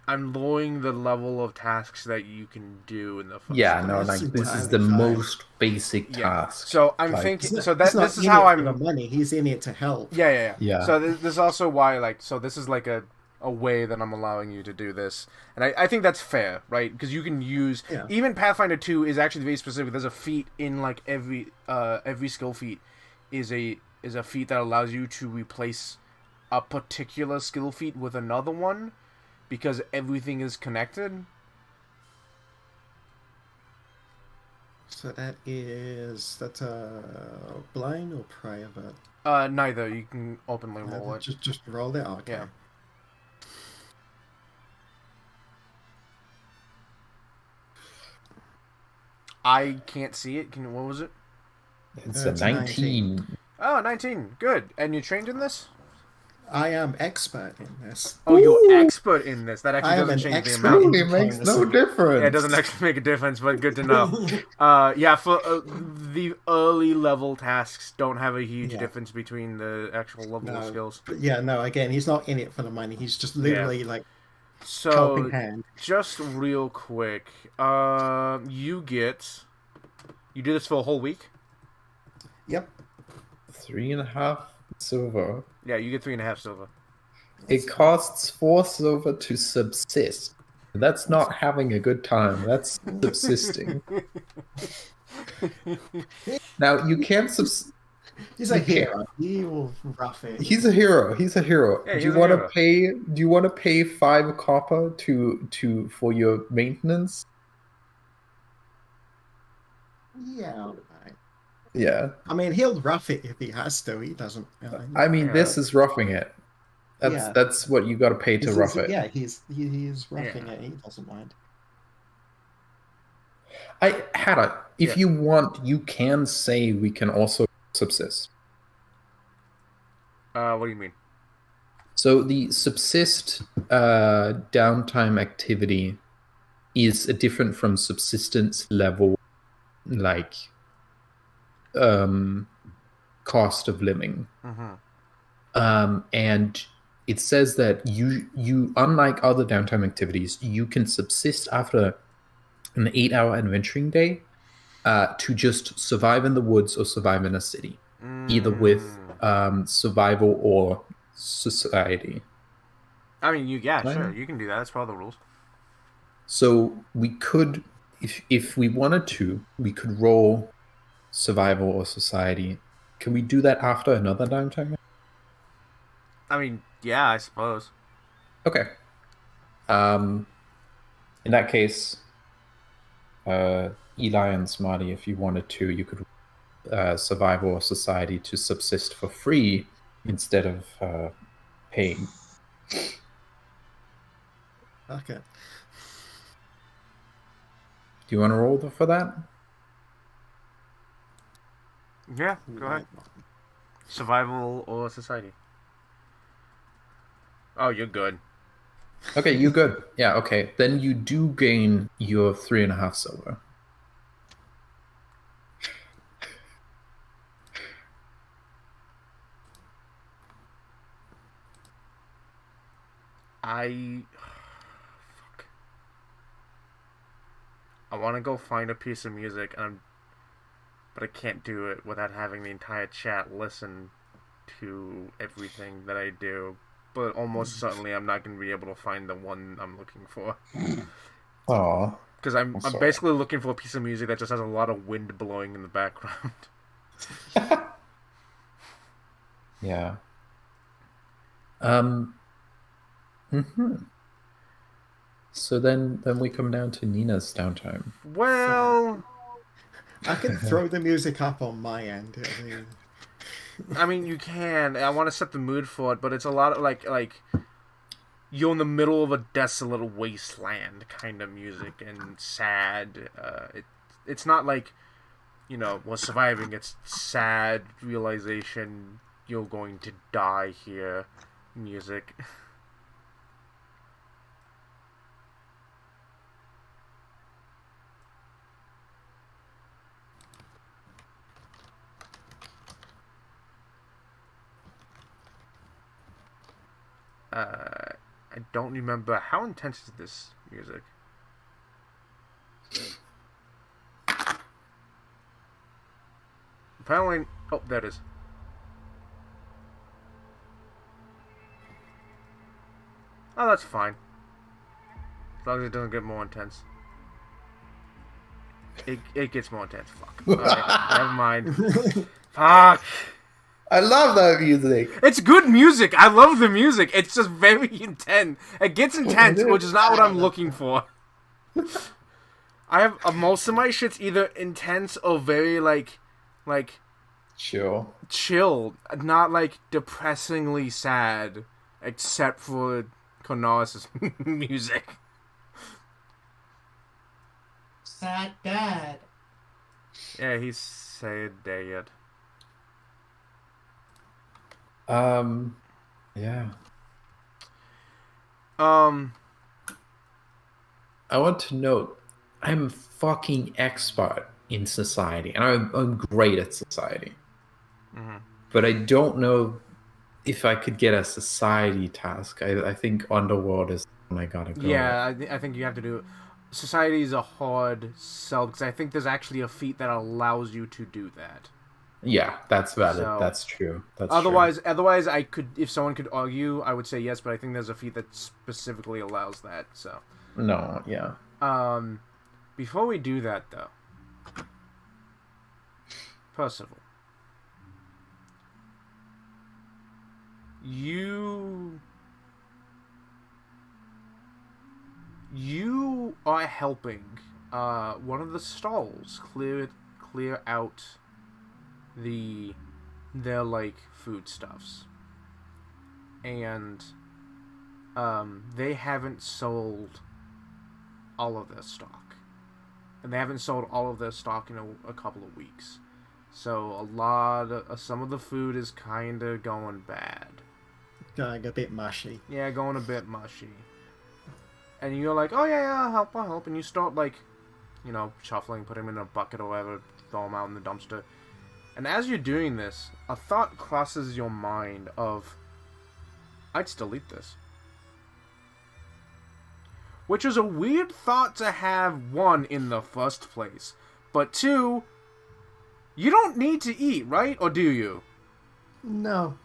I'm lowering the level of tasks that you can do in the first Yeah, place. no, That's like this is entirely the fine. most basic Yeah. task. So I'm Like- thinking. He's So not this is in how it for the I'm. money. He's in it to help. Yeah. Yeah. So this is also why, like, so this is like a way that I'm allowing you to do this, and I think that's fair, right? Because you can use Yeah. even Pathfinder 2 is actually very specific. There's a feat in like every skill feat is a feat that allows you to replace a particular skill feat with another one because everything is connected. So that's blind or private? Neither. You can openly roll it. Just roll it. Okay. Yeah. I can't see it. What was it? It's It's a 19. 19. Oh, 19. Good. And you trained in this? I am expert in this. Oh, you're expert in this. That I actually am doesn't an change the expert. amount. Really makes no Diplomacy. difference. Yeah, it doesn't actually make a difference, but good to know. Yeah, for the early level tasks don't have a huge Yeah. difference between the actual level of No, skills. but yeah, no. Again, he's not in it for the money. He's just literally like So, helping hand. just real quick, you do this for a whole week? Yep. 3.5 silver. Yeah, you get 3.5 silver. It costs 4 silver to subsist. That's not having a good time. That's subsisting. Now you can't He's a You can't- hero. He will rough it. He's a hero. He's a hero. Yeah, do he's you a want to hero. pay? Do you want to pay 5 copper to for your maintenance? Yeah. all right. Yeah. I mean, he'll rough it if he has to. He doesn't. I mean, Yeah. this is roughing it. Yeah. That's what you got to pay to He's- rough it. Yeah, he's roughing it. He doesn't mind. Hada, if Yeah. you want, you can say we can also subsist. What do you mean? So the subsist downtime activity is different from subsistence level, like cost of living. Mm-hmm. And it says that you unlike other downtime activities, you can subsist after an 8-hour adventuring day to just survive in the woods or survive in a city, either with survival or society. I mean, Right. sure, you can do that. That's part of the rules. So we could, if we wanted to, we could roll survival or society. Can we do that after another downtime? I mean, yeah, I suppose. Okay. In that case, Eli and Smarty, if you wanted to, you could survival or society to subsist for free instead of paying. Okay. Do you want to roll for that? Yeah, go ahead. Survival or society. Oh, you're good. Okay, you good. Yeah, okay. Then you do gain your 3.5 silver. Fuck. I want to go find a piece of music, but I can't do it without having the entire chat listen to everything that I do. But almost certainly, I'm not going to be able to find the one I'm looking for. Oh. Because I'm sorry. basically looking for a piece of music that just has a lot of wind blowing in the background. Yeah. So then we come down to Nina's downtime. Well, I can throw the music up on my end. I mean, you can. I want to set the mood for it, but it's a lot of like you're in the middle of a desolate wasteland kind of music and sad. It's not like, we're surviving. It's sad realization you're going to die here music. I don't remember. How intense is this music? Apparently... Oh, there it is. Oh, that's fine. As long as it doesn't get more intense. It gets more intense. Fuck. Alright, never mind. Fuck. I love that music. It's good music. I love the music. It's just very intense. It gets intense, which is not what I'm looking for. I have most of my shit's either intense or very like chill, not like depressingly sad, except for Cornelius' music. Sad dad. Yeah, he's sad dad. Yeah. I want to note, I'm fucking expert in society, and I'm great at society. Mm-hmm. But I don't know if I could get a society task. I think Underworld is when I gotta go. Yeah, I think you have to do... Society is a hard sell, because I think there's actually a feat that allows you to do that. Yeah, that's valid. So, that's true. Otherwise, I could, if someone could argue, I would say yes, but I think there's a feat that specifically allows that. So no, yeah. Before we do that, though, Percival, you are helping one of the stalls clear out their like foodstuffs, and they haven't sold all of their stock, and they haven't sold all of their stock in a couple of weeks. So some of the food is kind of going bad. Going a bit mushy. Yeah, going a bit mushy. And you're like, oh yeah, I'll help. And you start like, shuffling, put him in a bucket or whatever, throw him out in the dumpster. And as you're doing this, a thought crosses your mind of, I'd still eat this. Which is a weird thought to have, one, in the first place. But two, you don't need to eat, right? Or do you? No.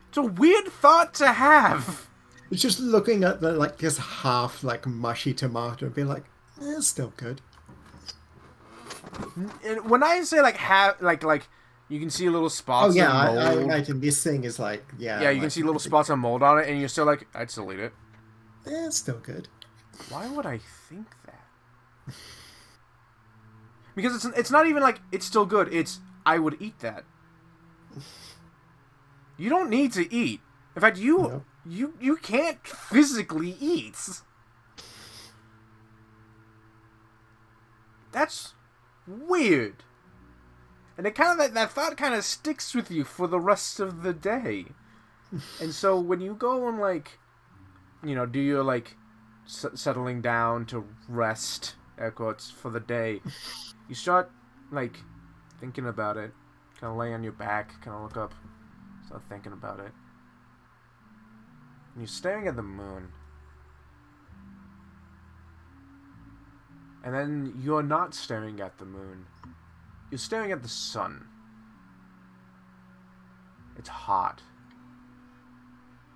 It's a weird thought to have. It's just looking at the, like, this half, like, mushy tomato and being like, it's still good. And when I say, like, like, you can see little spots Oh, yeah, of mold. I imagine this thing is like, yeah. Yeah, you can like, see little spots of mold on it, and you're still like, I'd still eat it. It's still good. Why would I think that? Because it's not even like, it's still good. It's, I would eat that. You don't need to eat. In fact, No. you can't physically eat. That's weird. And it kind of that thought kind of sticks with you for the rest of the day. And so when you go and, like, you know, do your, like, settling down to rest, air quotes, for the day, you start, like, thinking about it. Kind of lay on your back, kind of look up, start thinking about it. And you're staring at the moon. And then you're not staring at the moon. You're staring at the sun. It's hot.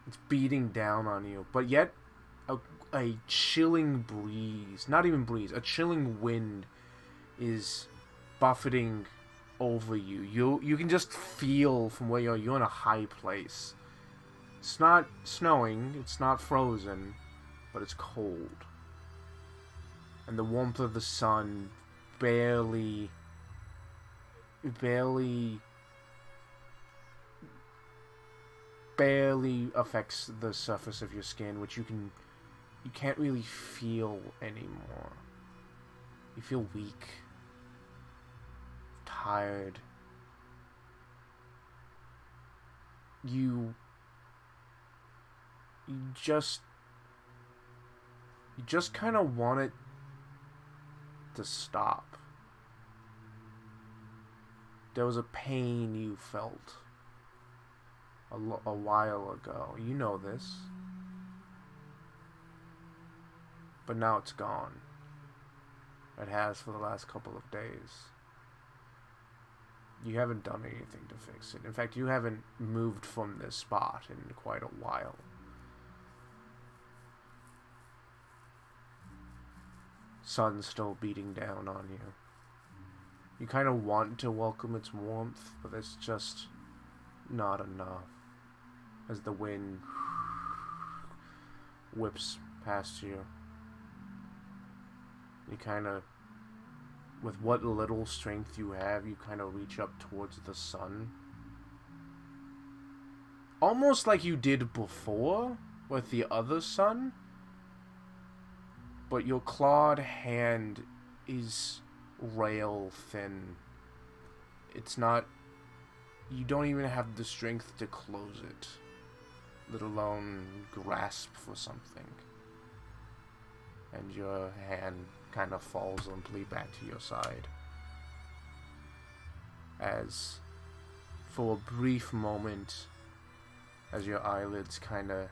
It's beating down on you. But yet, a chilling breeze, not even breeze, a chilling wind is buffeting over you. You can just feel from where you're in a high place. It's not snowing, it's not frozen, but it's cold. And the warmth of the sun barely affects the surface of your skin, which you can't really feel anymore. You feel weak, tired. You just kind of want it to stop. There was a pain you felt a while ago. You know this. But now it's gone. It has for the last couple of days. You haven't done anything to fix it. In fact, you haven't moved from this spot in quite a while. Sun's still beating down on you. You kind of want to welcome its warmth, but it's just not enough. As the wind whips past you, you kind of, with what little strength you have, you kind of reach up towards the sun. Almost like you did before with the other sun. But your clawed hand is rail thin. It's not... You don't even have the strength to close it, let alone grasp for something. And your hand kind of falls limply back to your side. As, for a brief moment, as your eyelids kind of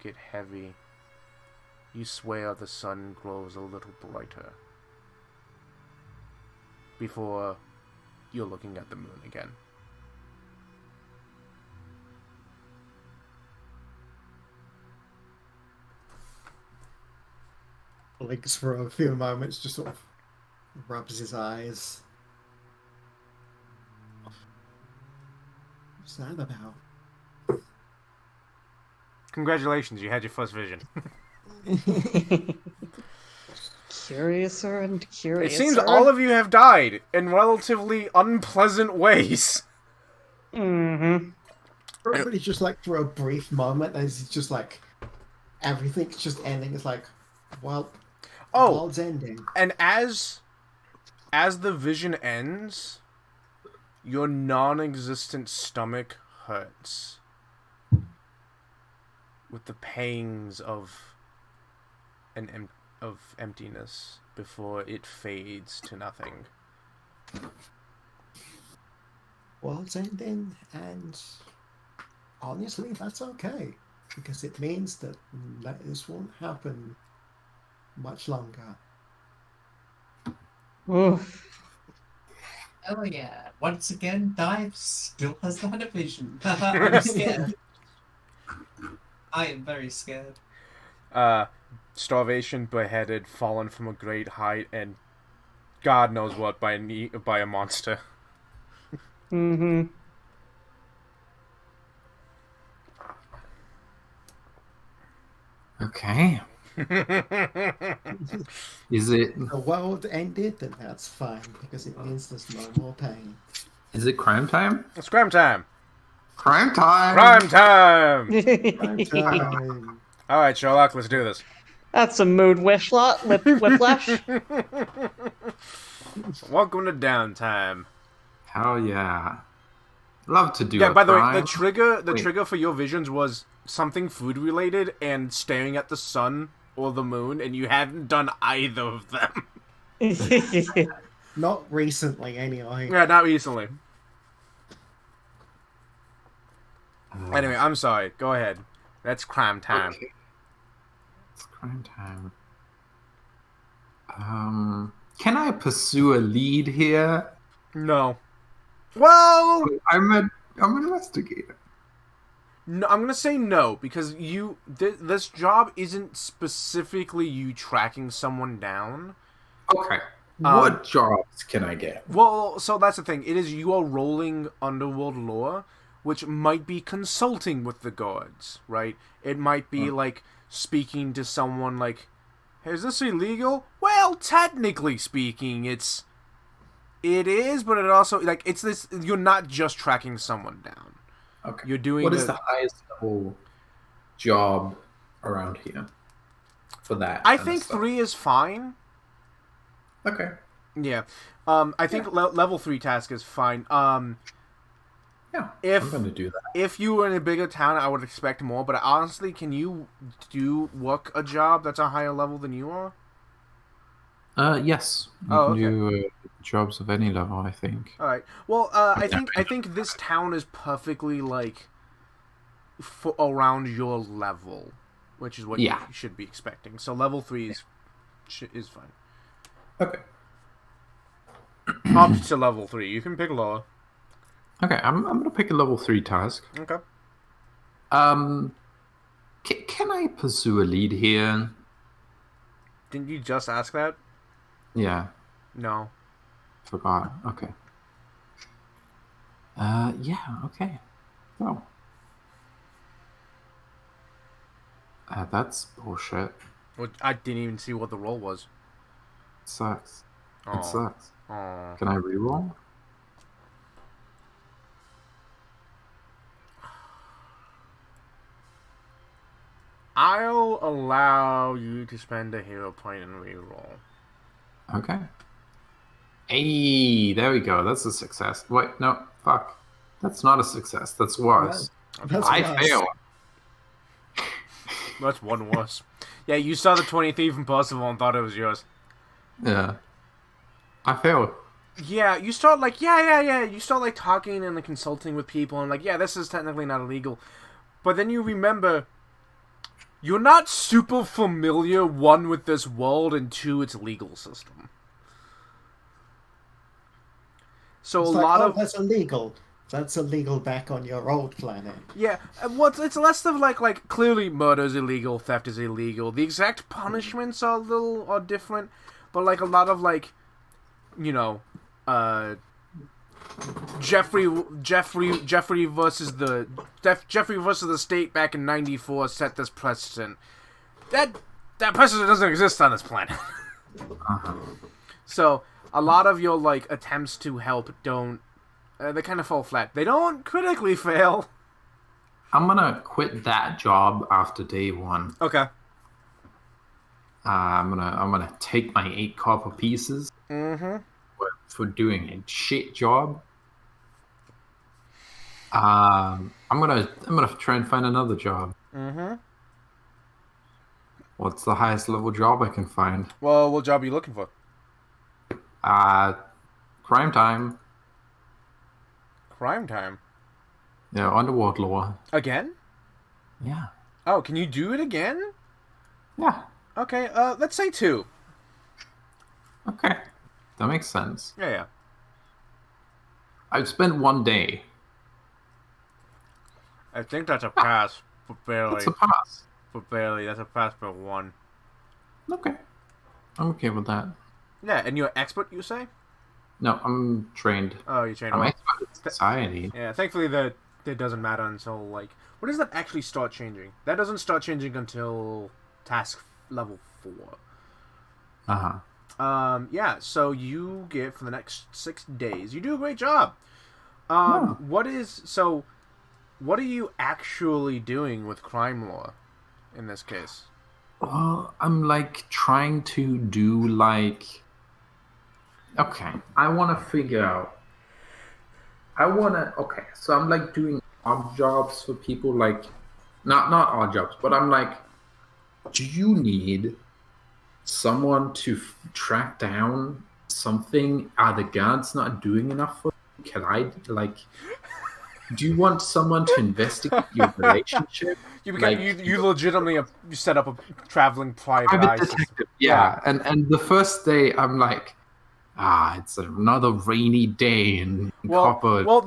get heavy, you swear the sun grows a little brighter before you're looking at the moon again. Blinks for a few moments, just sort of rubs his eyes. What's that about? Congratulations, you had your first vision. Curiouser and curiouser. It seems all of you have died in relatively unpleasant ways. Mm-hmm. Probably just like for a brief moment, as it's just like everything's just ending. It's like, well, the world's ending. And as the vision ends, your non-existent stomach hurts with the pangs of emptiness before it fades to nothing. world's ending, and honestly, that's okay because it means that this won't happen much longer. Oof. Oh yeah. Once again, Dive still has not a vision. I'm scared. I am very scared. Starvation, beheaded, fallen from a great height, and God knows what by a monster. Mm-hmm. Okay. Is it The world ended, and that's fine because it means there's no more pain. crime time? It's crime time. Crime time. Crime time. Crime time. All right, Sherlock, let's do this. That's some mood whiplash. Welcome to downtime. Hell yeah. Love to do Yeah, a by the way, crime. the Wait. trigger for your visions was something food related and staring at the sun or the moon, and you hadn't done either of them. Not recently, anyway. Yeah, not recently. Anyway, I'm sorry. Go ahead. That's crime time. Okay. It's crime time. Can I pursue a lead here? No. Well, I'm an investigator. no, I'm gonna say no because this job isn't specifically you tracking someone down. Okay. What jobs can I get? Well, so that's the thing. It is you are rolling underworld lore, which might be consulting with the guards, right? It might be like speaking to someone like, hey, is this illegal? Well, technically speaking, it is, but it also like it's this. You're not just tracking someone down. Okay. You're doing What is the highest level job around here for that? I kind of think stuff? 3 is fine. Okay. Yeah. I think level 3 task is fine. Yeah. If I'm gonna do that. if you were in a bigger town, I would expect more. But honestly, can you work a job that's a higher level than you are? Yes. You Oh, can okay. do jobs of any level, I think. All right. Well, I think this town is perfectly like for around your level, which is what Yeah. you should be expecting. So level 3 is fine. Okay. Up to level 3. You can pick lower. Okay, I'm gonna pick a level 3 task. Okay. Can I pursue a lead here? Didn't you just ask that? Yeah, No. forgot. Okay. Yeah, okay. Oh. That's bullshit. Well, I didn't even see what the roll was. Sucks. Oh. It sucks. Oh. Can I reroll? I'll allow you to spend a hero point and reroll. Okay. Hey, there we go. That's a success. Wait, no, fuck. That's not a success. That's worse. That's I worse. fail. That's one worse. Yeah, you saw the 20 Thief Impossible and thought it was yours. Yeah. I fail. Yeah, you start like, yeah. You start like talking and like consulting with people and like, yeah, this is technically not illegal. But then you remember, you're not super familiar, one, with this world, and two, its legal system. So It's a like, lot oh, of... that's illegal. That's illegal back on your old planet. Yeah, it's less of like clearly murder is illegal, theft is illegal. The exact punishments are different, but like a lot of like, you know, Jeffrey versus the state back in '94 set this precedent. That precedent doesn't exist on this planet. So a lot of your like attempts to help don't. They kind of fall flat. They don't critically fail. I'm gonna quit that job after day 1. Okay. I'm gonna take my 8 copper pieces Mm-hmm. for doing a shit job. I'm gonna try and find another job. Mm-hmm. What's the highest level job I can find? Well, what job are you looking for? Crime time. Crime time. Yeah, Underworld lore. Again? Yeah. Oh, can you do it again? Yeah. Okay, let's say 2. Okay. That makes sense. Yeah. I've spent 1 day. I think that's a pass, but barely. That's a pass. But barely. That's a pass for 1. Okay. I'm okay with that. Yeah, and you're expert, you say? No, I'm trained. Oh, you're trained I'm well. expert in society. Yeah, thankfully that doesn't matter until, like... When does that actually start changing? That doesn't start changing until task level 4. Uh-huh. Yeah, so you get, for the next 6 days, you do a great job. Oh. What are you actually doing with crime law in this case? Well, I'm like trying to do like. Okay, I want to figure out. Okay, so I'm like doing odd jobs for people, like, not odd jobs, but I'm like, do you need someone to track down something? Are the guards not doing enough for you? Can I, like, do you want someone to investigate your relationship? You legitimately you set up a traveling private eye system. Detective. Yeah. And the first day I'm like, it's another rainy day in Copper. Well,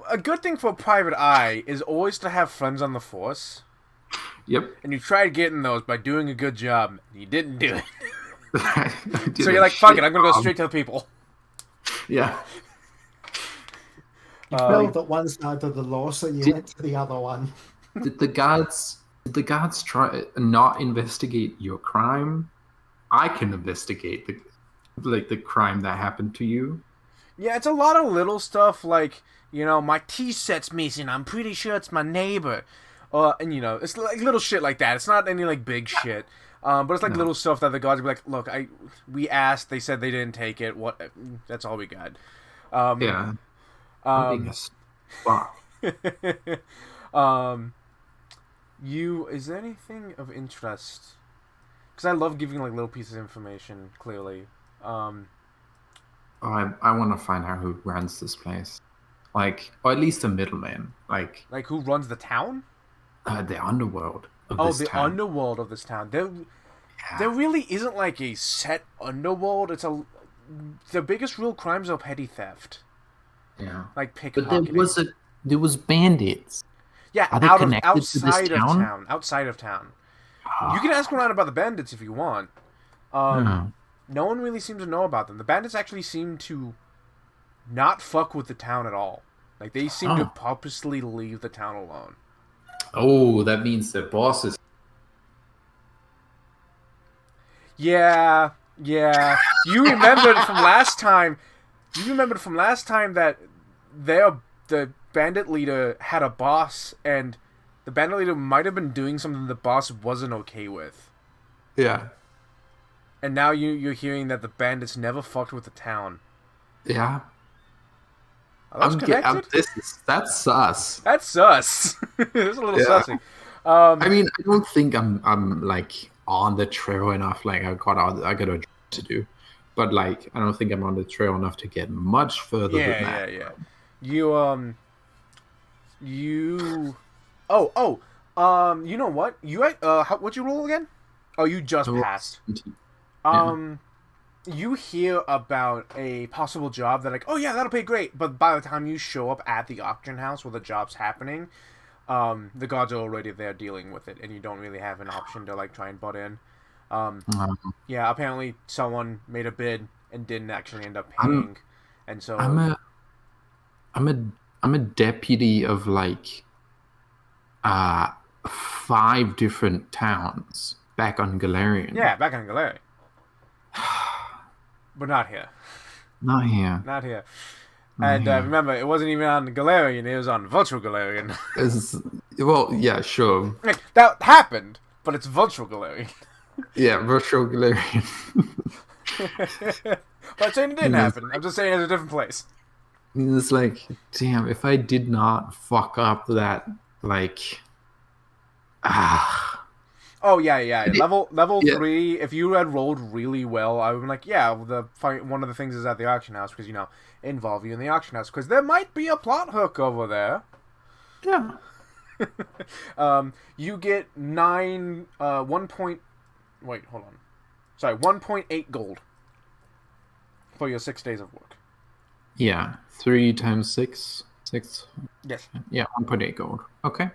a good thing for a private eye is always to have friends on the force. Yep. And you tried getting those by doing a good job. And you didn't do it. I did So a you're like, fuck it, shit I'm gonna go job. straight to the people. Yeah. You failed at one side of the law, so you went to the other one. Did the guards try not investigate your crime? I can investigate the crime that happened to you. Yeah, it's a lot of little stuff like, my tea set's missing. I'm pretty sure it's my neighbor. And it's like little shit like that. It's not any like big shit. But it's like little stuff that the guards will be like, look, we asked, they said they didn't take it. What? That's all we got. Yeah. I'm being a fuck. Is there anything of interest? Because I love giving like little pieces of information. Clearly, I want to find out who runs this place, like, or at least a middleman, like who runs the town? The underworld. Of Oh, this the town. underworld of this town. There really isn't like a set underworld. The biggest real crimes are petty theft, Yeah. like But pickpocketing. there was bandits. Yeah, Are they connected to this outside of town? town. Outside of town. You can ask around about the bandits if you want. Oh. No one really seems to know about them. The bandits actually seem to not fuck with the town at all. Like, they seem to purposely leave the town alone. Oh, that means the boss is. Yeah. You remembered from last time. That the bandit leader had a boss, and the bandit leader might have been doing something the boss wasn't okay with. Yeah. And now you're hearing that the bandits never fucked with the town. Yeah. Are those connected? That's sus. That's sus. It's a little Yeah. sussy. I mean, I don't think I'm like on the trail enough. Like, I got a job to do, but like, I don't think I'm on the trail enough to get much further than that. Yeah. You know what? What'd you roll again? Oh, you just passed. You hear about a possible job that, like, oh yeah, that'll pay great, but by the time you show up at the auction house where the job's happening, the guards are already there dealing with it, and you don't really have an option to, like, try and butt in. Yeah, apparently someone made a bid and didn't actually end up paying, and so I'm a deputy of like 5 different towns back on Galarian. yeah, back on Galarian. But not here. Not here. Not here. And remember, it wasn't even on Galarian, it was on Virtual Galarian. Well, yeah, sure. Like, that happened, but it's Virtual Galarian. Yeah, virtual Galarian. But I'm saying it didn't happen. I'm just saying it's a different place. It's like, damn, if I did not fuck up that, like, Oh yeah. Level Yeah. 3. If you had rolled really well, I would be like, yeah. One of the things is at the auction house because involve you in the auction house because there might be a plot hook over there. Yeah. You get 1 point. Wait, hold on. Sorry, 1.8 gold for your 6 days of work. Yeah. 3 times 6. 6. Yes. Yeah, 1.8 gold. Okay.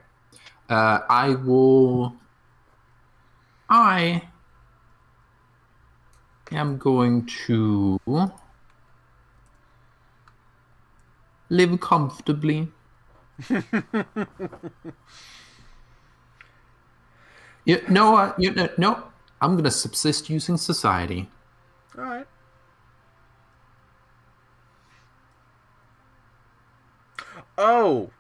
I am going to live comfortably. No. I'm gonna subsist using society. All right. Oh.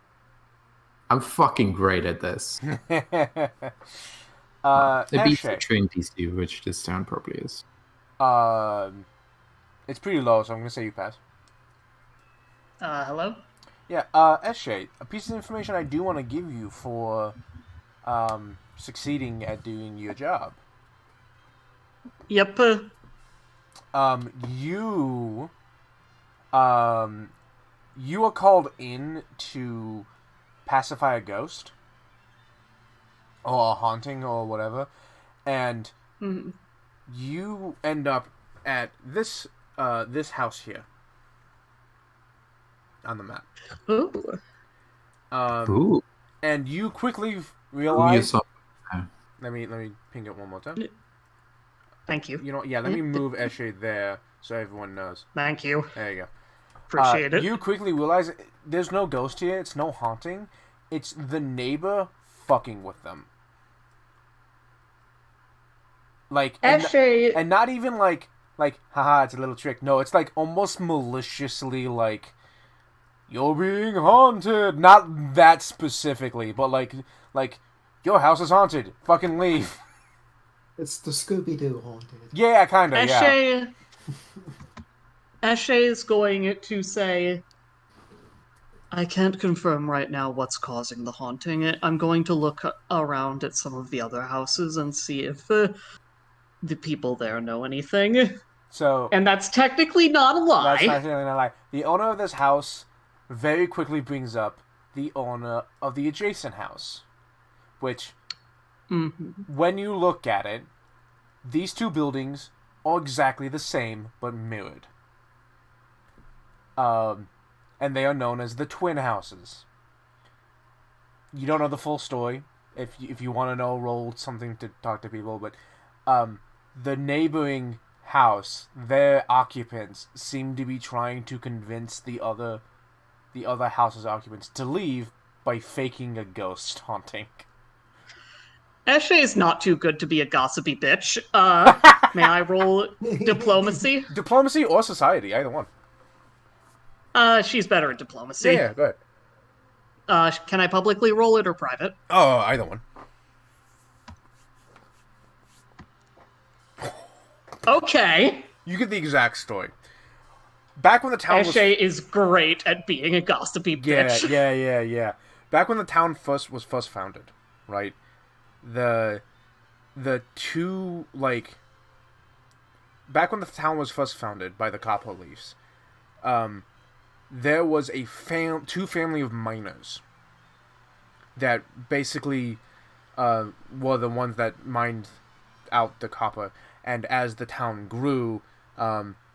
I'm fucking great at this. It beats the Eshe. train PC, which this town probably is. It's pretty low, so I'm gonna say you pass. Hello? Yeah, Eshe, a piece of information I do want to give you for succeeding at doing your job. Yep. You are called in to pacify a ghost or a haunting or whatever, and you end up at this house here on the map. Ooh. Ooh. And you quickly realize. saw- Let me ping it one more time. Thank you. You know, yeah. Let me move Eshe there so everyone knows. Thank you. There you go. Appreciate it. You quickly realize there's no ghost here. It's no haunting. It's the neighbor fucking with them. Like, and not even like, haha, it's a little trick. No, it's like almost maliciously like, you're being haunted. Not that specifically, but like, your house is haunted. Fucking leave. It's the Scooby-Doo haunted. Yeah, kind of, yeah. Eshe is going to say, I can't confirm right now what's causing the haunting. I'm going to look around at some of the other houses and see if the people there know anything. So, and that's technically not a lie. That's not technically not a lie. The owner of this house very quickly brings up the owner of the adjacent house, which, when you look at it, these two buildings are exactly the same but mirrored. And they are known as the twin houses. You don't know the full story. If you want to know, roll something to talk to people. But the neighboring house, their occupants seem to be trying to convince the other house's occupants to leave by faking a ghost haunting. Eshe is not too good to be a gossipy bitch. May I roll diplomacy? Diplomacy or society, either one. She's better at diplomacy. Yeah, go ahead. Can I publicly roll it or private? Oh, either one. Okay. You get the exact story. Back when the town Eshe is great at being a gossipy bitch. Yeah. Back when the town was first founded, right? The two, like... Back when the town was first founded by the Copper Leafs, there was a two family of miners that basically were the ones that mined out the copper, and as the town grew,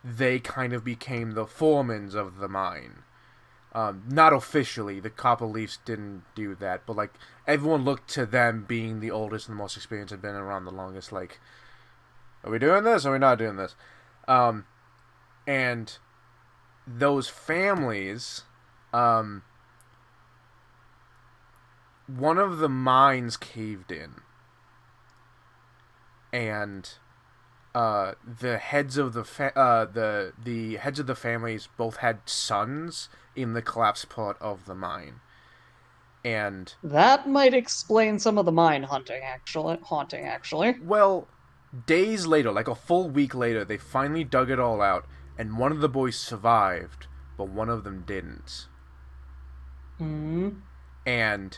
they kind of became the foremans of the mine. Not officially, the Copper Leafs didn't do that, but like everyone looked to them being the oldest and the most experienced and been around the longest. Like, are we doing this? Or are we not doing this? And those families, one of the mines caved in, and the heads of the heads of the families both had sons in the collapsed part of the mine, and that might explain some of the mine haunting. Actually, well, days later, like a full week later, they finally dug it all out, and one of the boys survived, but one of them didn't. And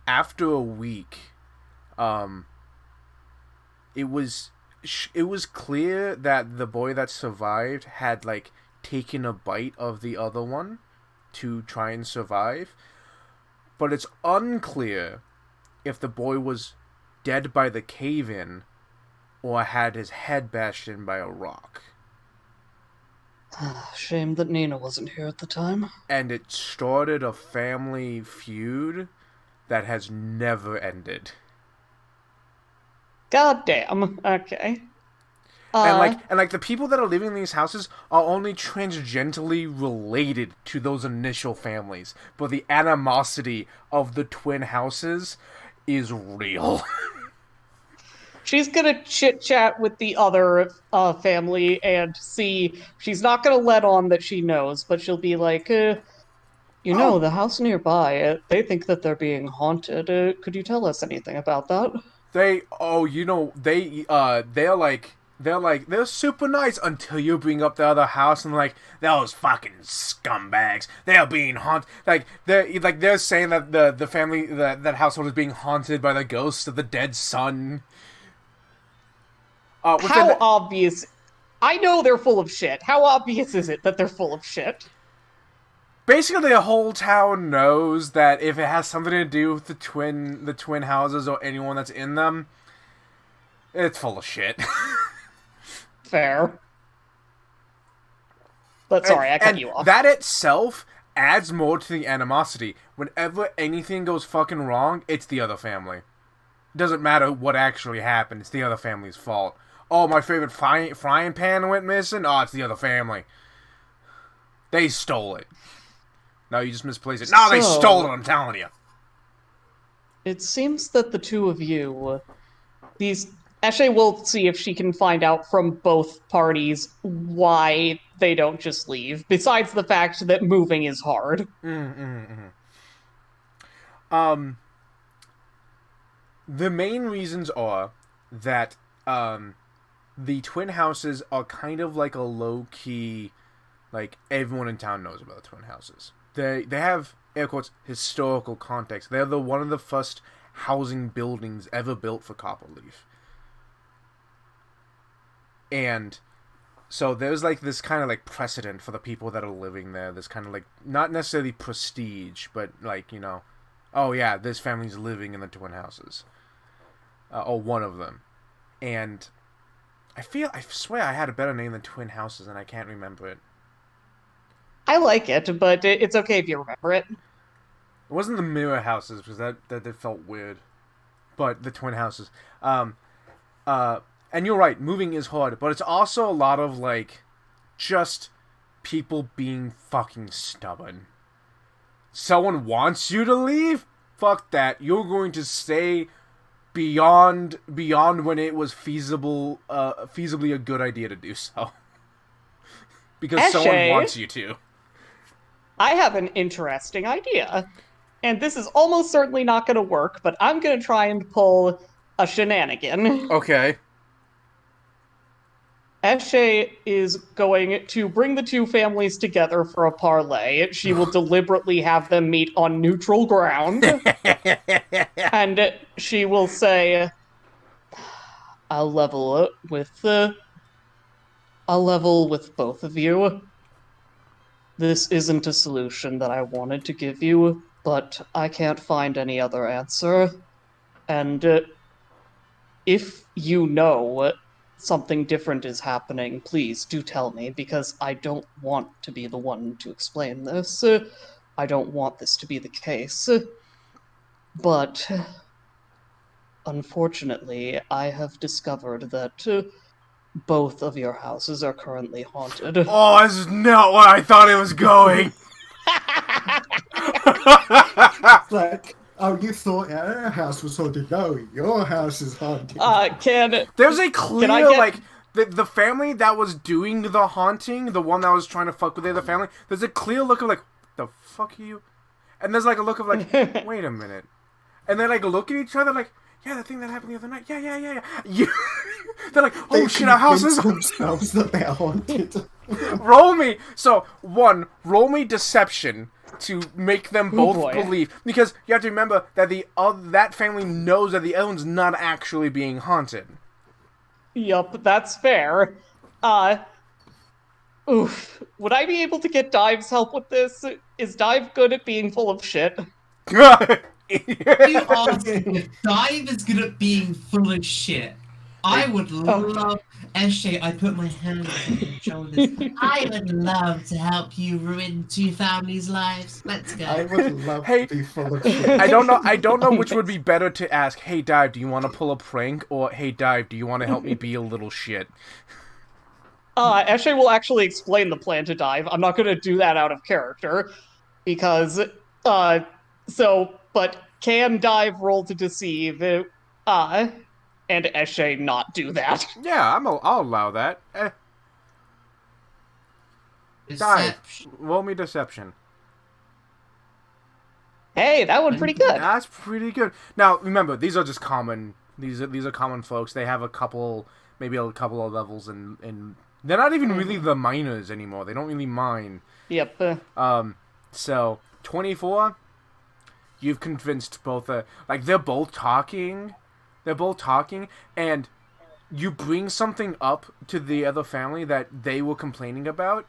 after a week, it was clear that the boy that survived had like taken a bite of the other one to try and survive, but it's unclear if the boy was dead by the cave-in or had his head bashed in by a rock. Shame that Nina wasn't here at the time. And it started a family feud that has never ended. God damn. Okay. And the people that are living in these houses are only tangentially related to those initial families, but the animosity of the twin houses is real. She's gonna chit-chat with the other family and see. She's not gonna let on that she knows, but she'll be like, the house nearby, they think that they're being haunted. Could you tell us anything about that? They're super nice until you bring up the other house and like, those fucking scumbags, they're being haunted. They're saying that the family, that household is being haunted by the ghost of the dead son. How obvious? I know they're full of shit. How obvious is it that they're full of shit? Basically, the whole town knows that if it has something to do with the twin houses or anyone that's in them, it's full of shit. Fair. But sorry, I cut you off. That itself adds more to the animosity. Whenever anything goes fucking wrong, it's the other family. It doesn't matter what actually happened, it's the other family's fault. Oh, my favorite frying pan went missing? Oh, it's the other family. They stole it. No, you just misplaced it. No, they stole it, I'm telling you. It seems that the two of you, Eshe will see if she can find out from both parties why they don't just leave, besides the fact that moving is hard. The main reasons are that, the twin houses are kind of like a low-key, like, everyone in town knows about the twin houses. They have, air quotes, historical context. They're one of the first housing buildings ever built for Copperleaf. And so there's, like, this kind of, like, precedent for the people that are living there. This kind of, like, not necessarily prestige, but, like, oh, yeah, this family's living in the twin houses. Or one of them. And I swear I had a better name than Twin Houses, and I can't remember it. I like it, but it's okay if you remember it. It wasn't the Mirror Houses, because that felt weird. But the Twin Houses. And you're right, moving is hard, but it's also a lot of, like, just people being fucking stubborn. Someone wants you to leave? Fuck that. You're going to stay beyond when it was feasibly a good idea to do so. Because someone wants you to. I have an interesting idea. And this is almost certainly not going to work, but I'm going to try and pull a shenanigan. Okay. Eshe is going to bring the two families together for a parlay. She will deliberately have them meet on neutral ground. And she will say, I'll level with both of you. This isn't a solution that I wanted to give you, but I can't find any other answer. And if you know something different is happening, please do tell me, because I don't want to be the one to explain this. I don't want this to be the case. But unfortunately, I have discovered that both of your houses are currently haunted. Oh, this is not where I thought it was going! It's like, oh, you thought our house was haunted. No, your house is haunted. There's a clear, like, the family that was doing the haunting, the one that was trying to fuck with the other family, there's a clear look of, like, the fuck are you? And there's, like, a look of, like, wait a minute. And they, like, look at each other, like, yeah, the thing that happened the other night, yeah. They're like, oh shit, our house is themselves that they're haunted. Roll me deception to make them both believe, because you have to remember that that family knows that the other one's not actually being haunted. Yup, that's fair. Oof. Would I be able to get Dive's help with this? Is Dive good at being full of shit? You asked if Dive is good at being full of shit. I would love, Eshe, I put my hand on your shoulders. I would love to help you ruin two families' lives. Let's go. I would love Hey, to be full of shit. I don't know which would be better to ask. Hey, Dive, do you want to pull a prank? Or, hey, Dive, do you want to help me be a little shit? Eshe will actually explain the plan to Dive. I'm not gonna do that out of character. Because, but can Dive roll to deceive, and Eshe not do that? Yeah, I'll allow that. Dive, roll me deception. Hey, that one pretty good. That's pretty good. Now, remember, these are just common. These are common folks. They have maybe a couple of levels, and they're not even really the minors anymore. They don't really mine. Yep. So 24. You've convinced both. They're both talking. They're both talking, and you bring something up to the other family that they were complaining about.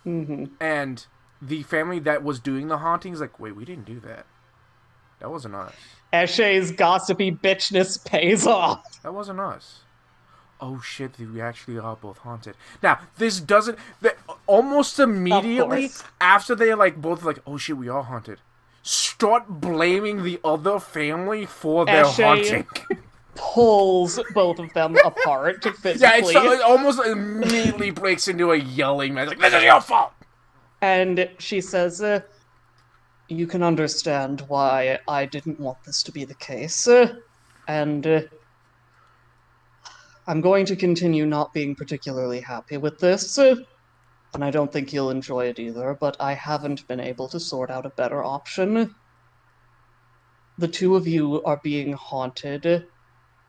Mm-hmm. And the family that was doing the hauntings, like, wait, we didn't do that. That wasn't us. Eshe's gossipy bitchness pays off. That wasn't us. Oh shit, we actually are both haunted. Now, this doesn't... almost immediately after they're both oh shit, we are haunted, start blaming the other family for their haunting. Pulls both of them apart physically. Yeah, it almost immediately breaks into a yelling match. This is your fault! And she says, you can understand why I didn't want this to be the case. And I'm going to continue not being particularly happy with this. And I don't think you'll enjoy it either, but I haven't been able to sort out a better option. The two of you are being haunted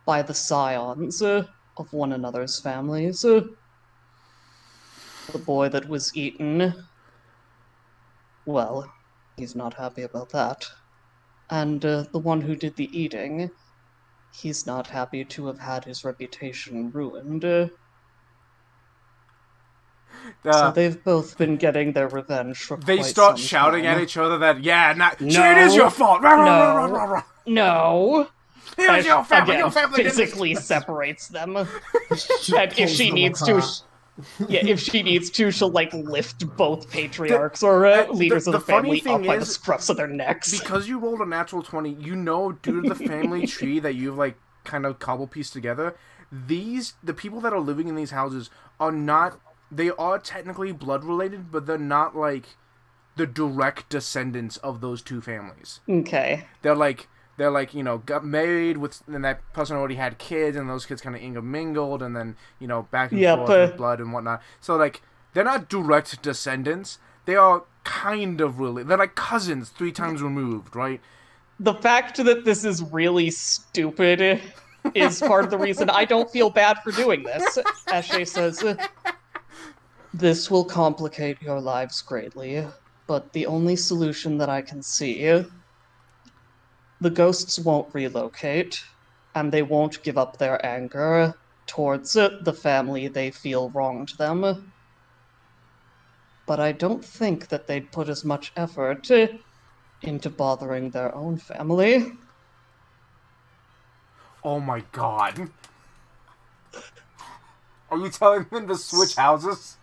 by the scions of one another's families. The boy that was eaten, well, he's not happy about that. And the one who did the eating, he's not happy to have had his reputation ruined. So they've both been getting their revenge for They quite start some shouting time. at each other that, No. it is your fault! No. It is your family! Again, Your family did physically this. separates them. And if she needs to, she'll lift both patriarchs or leaders of the family funny up thing by the is, scruffs of their necks. Because you rolled a natural 20, due to the family tree that you've kind of cobble pieced together, the people that are living in these houses are not. They are technically blood related, but they're not the direct descendants of those two families. Okay. They're got married and that person already had kids, and those kids kind of intermingled, and then back and forth with blood and whatnot. So they're not direct descendants. They are kind of really. They're cousins 3 times removed, right? The fact that this is really stupid is part of the reason I don't feel bad for doing this. Eshe says, this will complicate your lives greatly, but the only solution that I can see, the ghosts won't relocate, and they won't give up their anger towards the family they feel wronged them. But I don't think that they'd put as much effort into bothering their own family. Oh my god. Are you telling them to switch houses?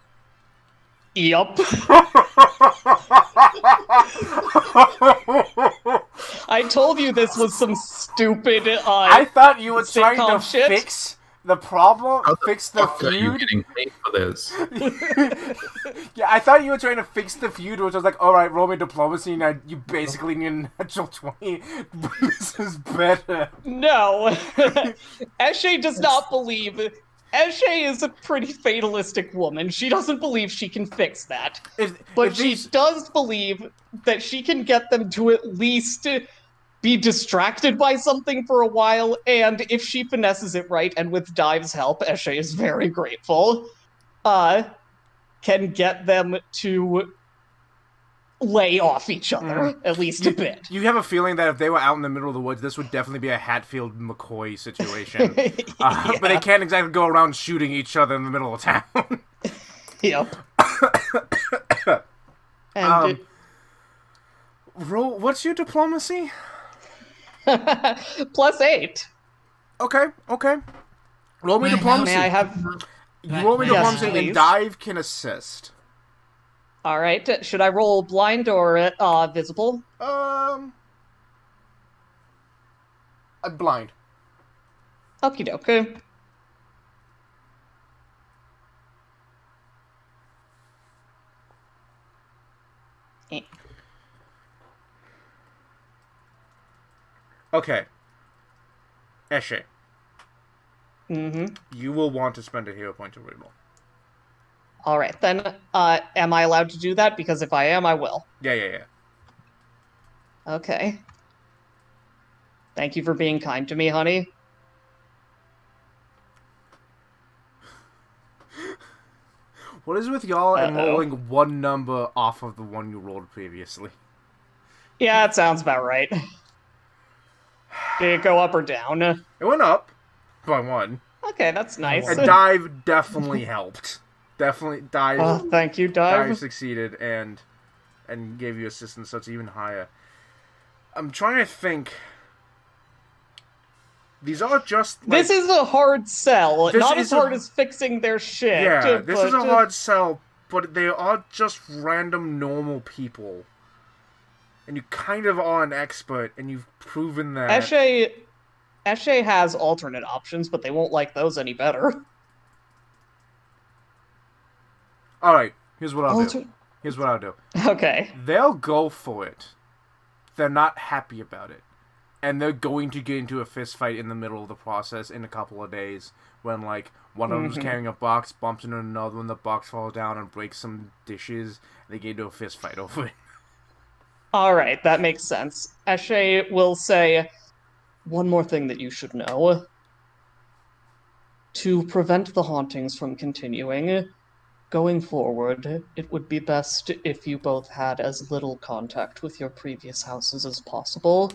Yup. I told you this was some stupid, I thought you were trying to shit. fix the problem, fix the Are you feud. getting paid for this? Yeah, I thought you were trying to fix the feud, which was alright, roll me diplomacy, now you basically need a natural 20. This is better. No. Eshe does not believe... Eshe is a pretty fatalistic woman. She doesn't believe she can fix that. But she does believe that she can get them to at least be distracted by something for a while, and if she finesses it right, and with Dive's help, Eshe is very grateful, can get them to lay off each other, at least a bit. You have a feeling that if they were out in the middle of the woods, this would definitely be a Hatfield McCoy situation. But they can't exactly go around shooting each other in the middle of town. Yep. And Roll. What's your diplomacy? +8. Okay. Roll me Wait, diplomacy. May I have... You roll me Yes, diplomacy, and please. Dive can assist. Alright, should I roll blind or visible? I'm blind. Okie doke. Okay. Eshe, Mm-hmm. you will want to spend a hero point to reroll. Alright, then, am I allowed to do that? Because if I am, I will. Yeah. Okay. Thank you for being kind to me, honey. What is with y'all and Uh-oh. rolling one number off of the one you rolled previously? Yeah, that sounds about right. Did it go up or down? It went up by one. Okay, that's nice. And Dive definitely helped. Definitely, Dive, Oh, thank you, Dive Dive. succeeded and gave you assistance, so it's even higher. I'm trying to think. These are just like, This is a hard sell. This Not is as hard a- as fixing their shit. yeah. This is a but, hard sell, but they are just random normal people, and you kind of are an expert, and you've proven that. Eshe has alternate options, but they won't like those any better. All right, here's what I'll do. Okay. They'll go for it. They're not happy about it. And they're going to get into a fist fight in the middle of the process in a couple of days when, like, one of them's carrying a box, bumps into another one, the box falls down and breaks some dishes, and they get into a fist fight over it. Alright, that makes sense. Eshe will say, one more thing that you should know. To prevent the hauntings from continuing, going forward, it would be best if you both had as little contact with your previous houses as possible.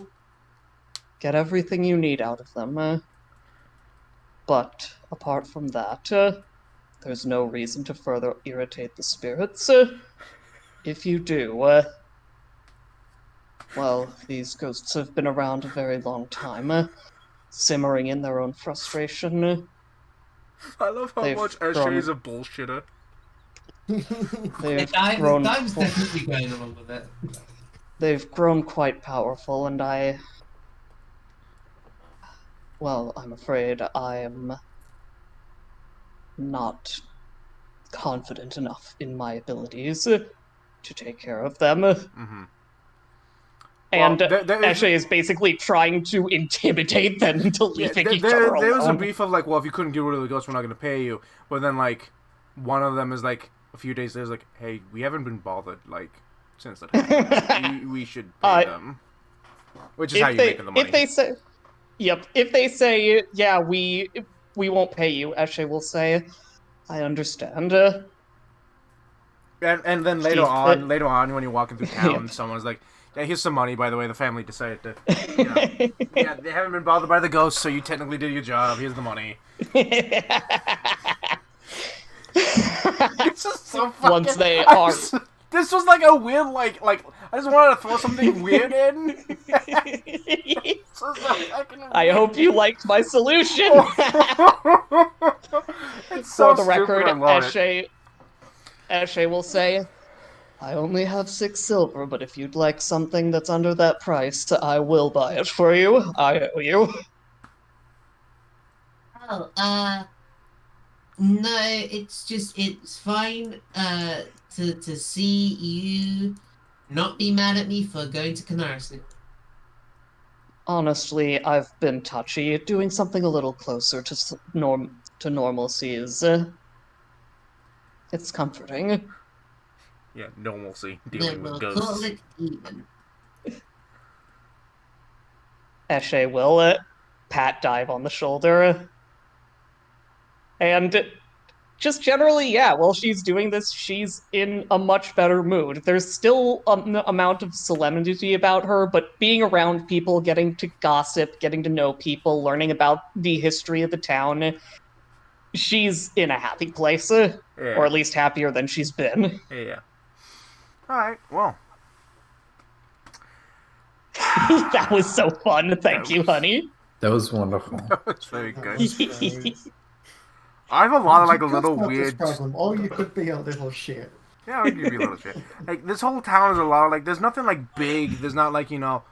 Get everything you need out of them. But apart from that, there's no reason to further irritate the spirits. If you do, well, these ghosts have been around a very long time, simmering in their own frustration. I love how They've much Eshe grown- is a bullshitter. They've grown. Dive's definitely going along with it. They've grown quite powerful, and well, I'm afraid I am not confident enough in my abilities to take care of them. Mm-hmm. And Well, there is- Eshe is basically trying to intimidate them into leaving each other there was a alone. beef of like, well, if you couldn't get rid of the ghost, we're not going to pay you. But then, like, one of them is like, a few days later, is like, hey, we haven't been bothered, like, since that happened. we should pay them. Which is how you're making the money. If they say, if they say, yeah, we won't pay you, Eshe will say, I understand. And then later Steve, on, when you're walking through town, Yep. someone's like, yeah, here's some money, by the way. The family decided to, you know, yeah, they haven't been bothered by the ghost, so you technically did your job. Here's the money. It's just so fucking... Once they are... This was like a weird, like, I just wanted to throw something weird in. I hope you liked my solution. It's so For the record, stupid, I love it. Eshe will say, I only have 6 silver, but if you'd like something that's under that price, I will buy it for you. I owe you. Oh, no, it's fine, to see you not be mad at me for going to Canarsie. Honestly, I've been touchy. Doing something a little closer to normalcy is, it's comforting. Yeah, normalcy, Then dealing we'll with call ghosts. it even. Eshe will pat Dive on the shoulder. And just generally, yeah, while she's doing this, she's in a much better mood. There's still an amount of solemnity about her, but being around people, getting to gossip, getting to know people, learning about the history of the town, she's in a happy place, or at least happier than she's been. Yeah. Alright, well. That was so fun. Thank you, honey. That was wonderful. That was very good. That's great. I have a lot of, like, a You could little have this weird... problem, or you could be a little shit. Yeah, I'll give you a little shit. Like, this whole town is a lot of, like, there's nothing, like, big. There's not, like, you know,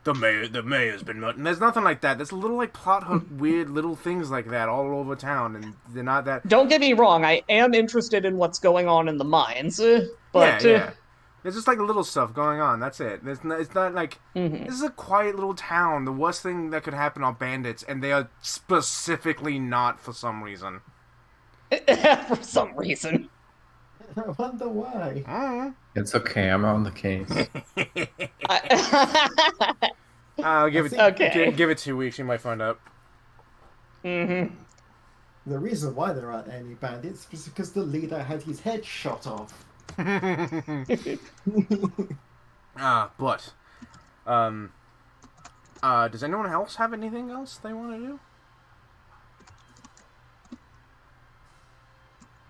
the mayor's been murdered. There's nothing like that. There's a little, like, plot hook, weird little things like that all over town, and they're not that... Don't get me wrong, I am interested in what's going on in the mines, but... Yeah. There's just, like, little stuff going on. That's it. It's not like... This is a quiet little town. The worst thing that could happen are bandits, and they are specifically not for some reason. For some reason. I wonder why. It's okay. I'm on the case. I'll give it. Okay. Give it 2 weeks. You might find out. The reason why there aren't any bandits is because the leader had his head shot off. But does anyone else have anything else they want to do?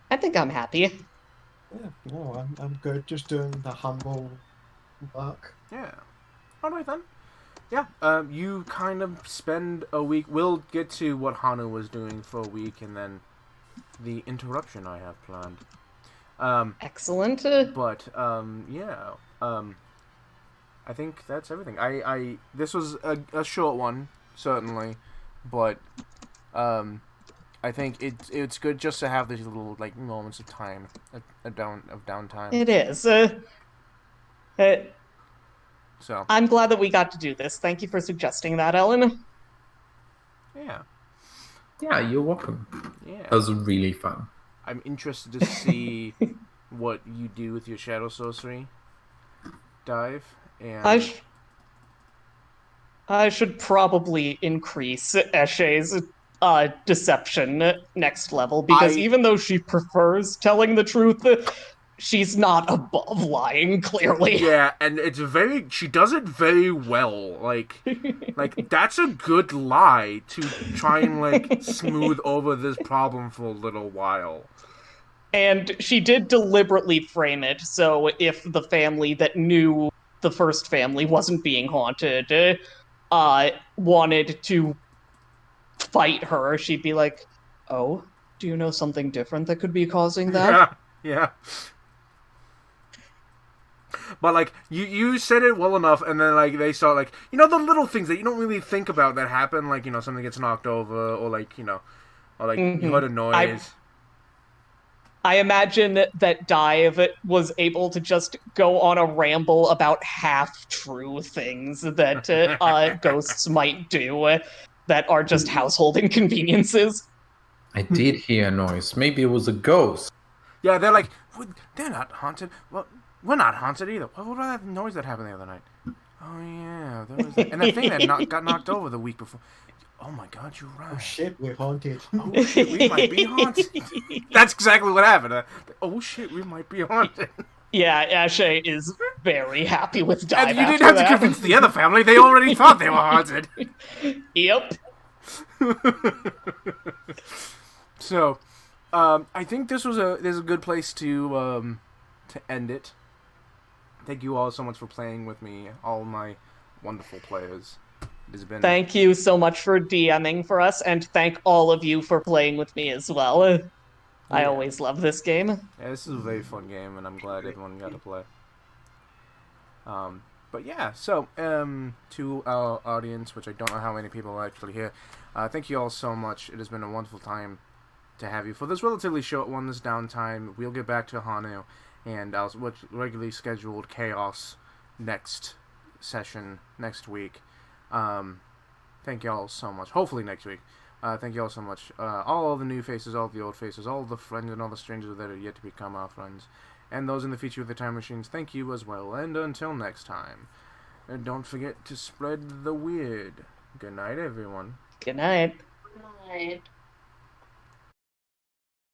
I think I'm happy. Yeah, no, I'm good. Just doing the humble work. Yeah. All right then. Yeah. You kind of spend a week. We'll get to what Hanu was doing for a week, and then the interruption I have planned. Excellent. But yeah. I think that's everything. I this was a short one, certainly, but I think it's good just to have these little, like, moments of time, downtime. It is. So I'm glad that we got to do this. Thank you for suggesting that, Ellen. yeah, Yeah, you're welcome. yeah. That was really fun. I'm interested to see what you do with your shadow sorcery dive, and I should probably increase Eshe's deception next level, because even though she prefers telling the truth, she's not above lying, clearly. yeah, and she does it very well. Like that's a good lie to try and, like, smooth over this problem for a little while. And she did deliberately frame it so if the family that knew the first family wasn't being haunted wanted to fight her, she'd be like, "Oh, do you know something different that could be causing that?" Yeah. But, like, you said it well enough, and then, like, they saw, like, you know, the little things that you don't really think about that happen, like, you know, something gets knocked over, or, like, you know, or, like, you heard a noise. I imagine that Dive was able to just go on a ramble about half-true things that ghosts might do that are just household inconveniences. I did hear a noise. Maybe it was a ghost. Yeah, they're like, they're not haunted. Well, we're not haunted either. What was that noise that happened the other night? Oh, yeah. There was that. And that thing that got knocked over the week before. Oh, my God, you're right. Oh shit, we're haunted. Oh, shit, we might be haunted. That's exactly what happened. Oh, shit, we might be haunted. Yeah, Ashe is very happy with Dive. And you didn't have to convince the other family. They already thought they were haunted. Yep. So, I think this is a good place to end it. Thank you all so much for playing with me, all my wonderful players. It has been... Thank you so much for DMing for us, and thank all of you for playing with me as well. I always love this game. Yeah, this is a very fun game, and I'm glad everyone got to play. But yeah, so, to our audience, which I don't know how many people are actually here, thank you all so much. It has been a wonderful time to have you. For this relatively short one, this downtime, we'll get back to Hanu and our regularly scheduled Chaos next session, next week. Thank you all so much. Hopefully next week. Thank you all so much. All the new faces, all the old faces, all the friends and all the strangers that are yet to become our friends. And those in the future with the time machines, thank you as well. And until next time, don't forget to spread the weird. Good night, everyone. Good night. Good night.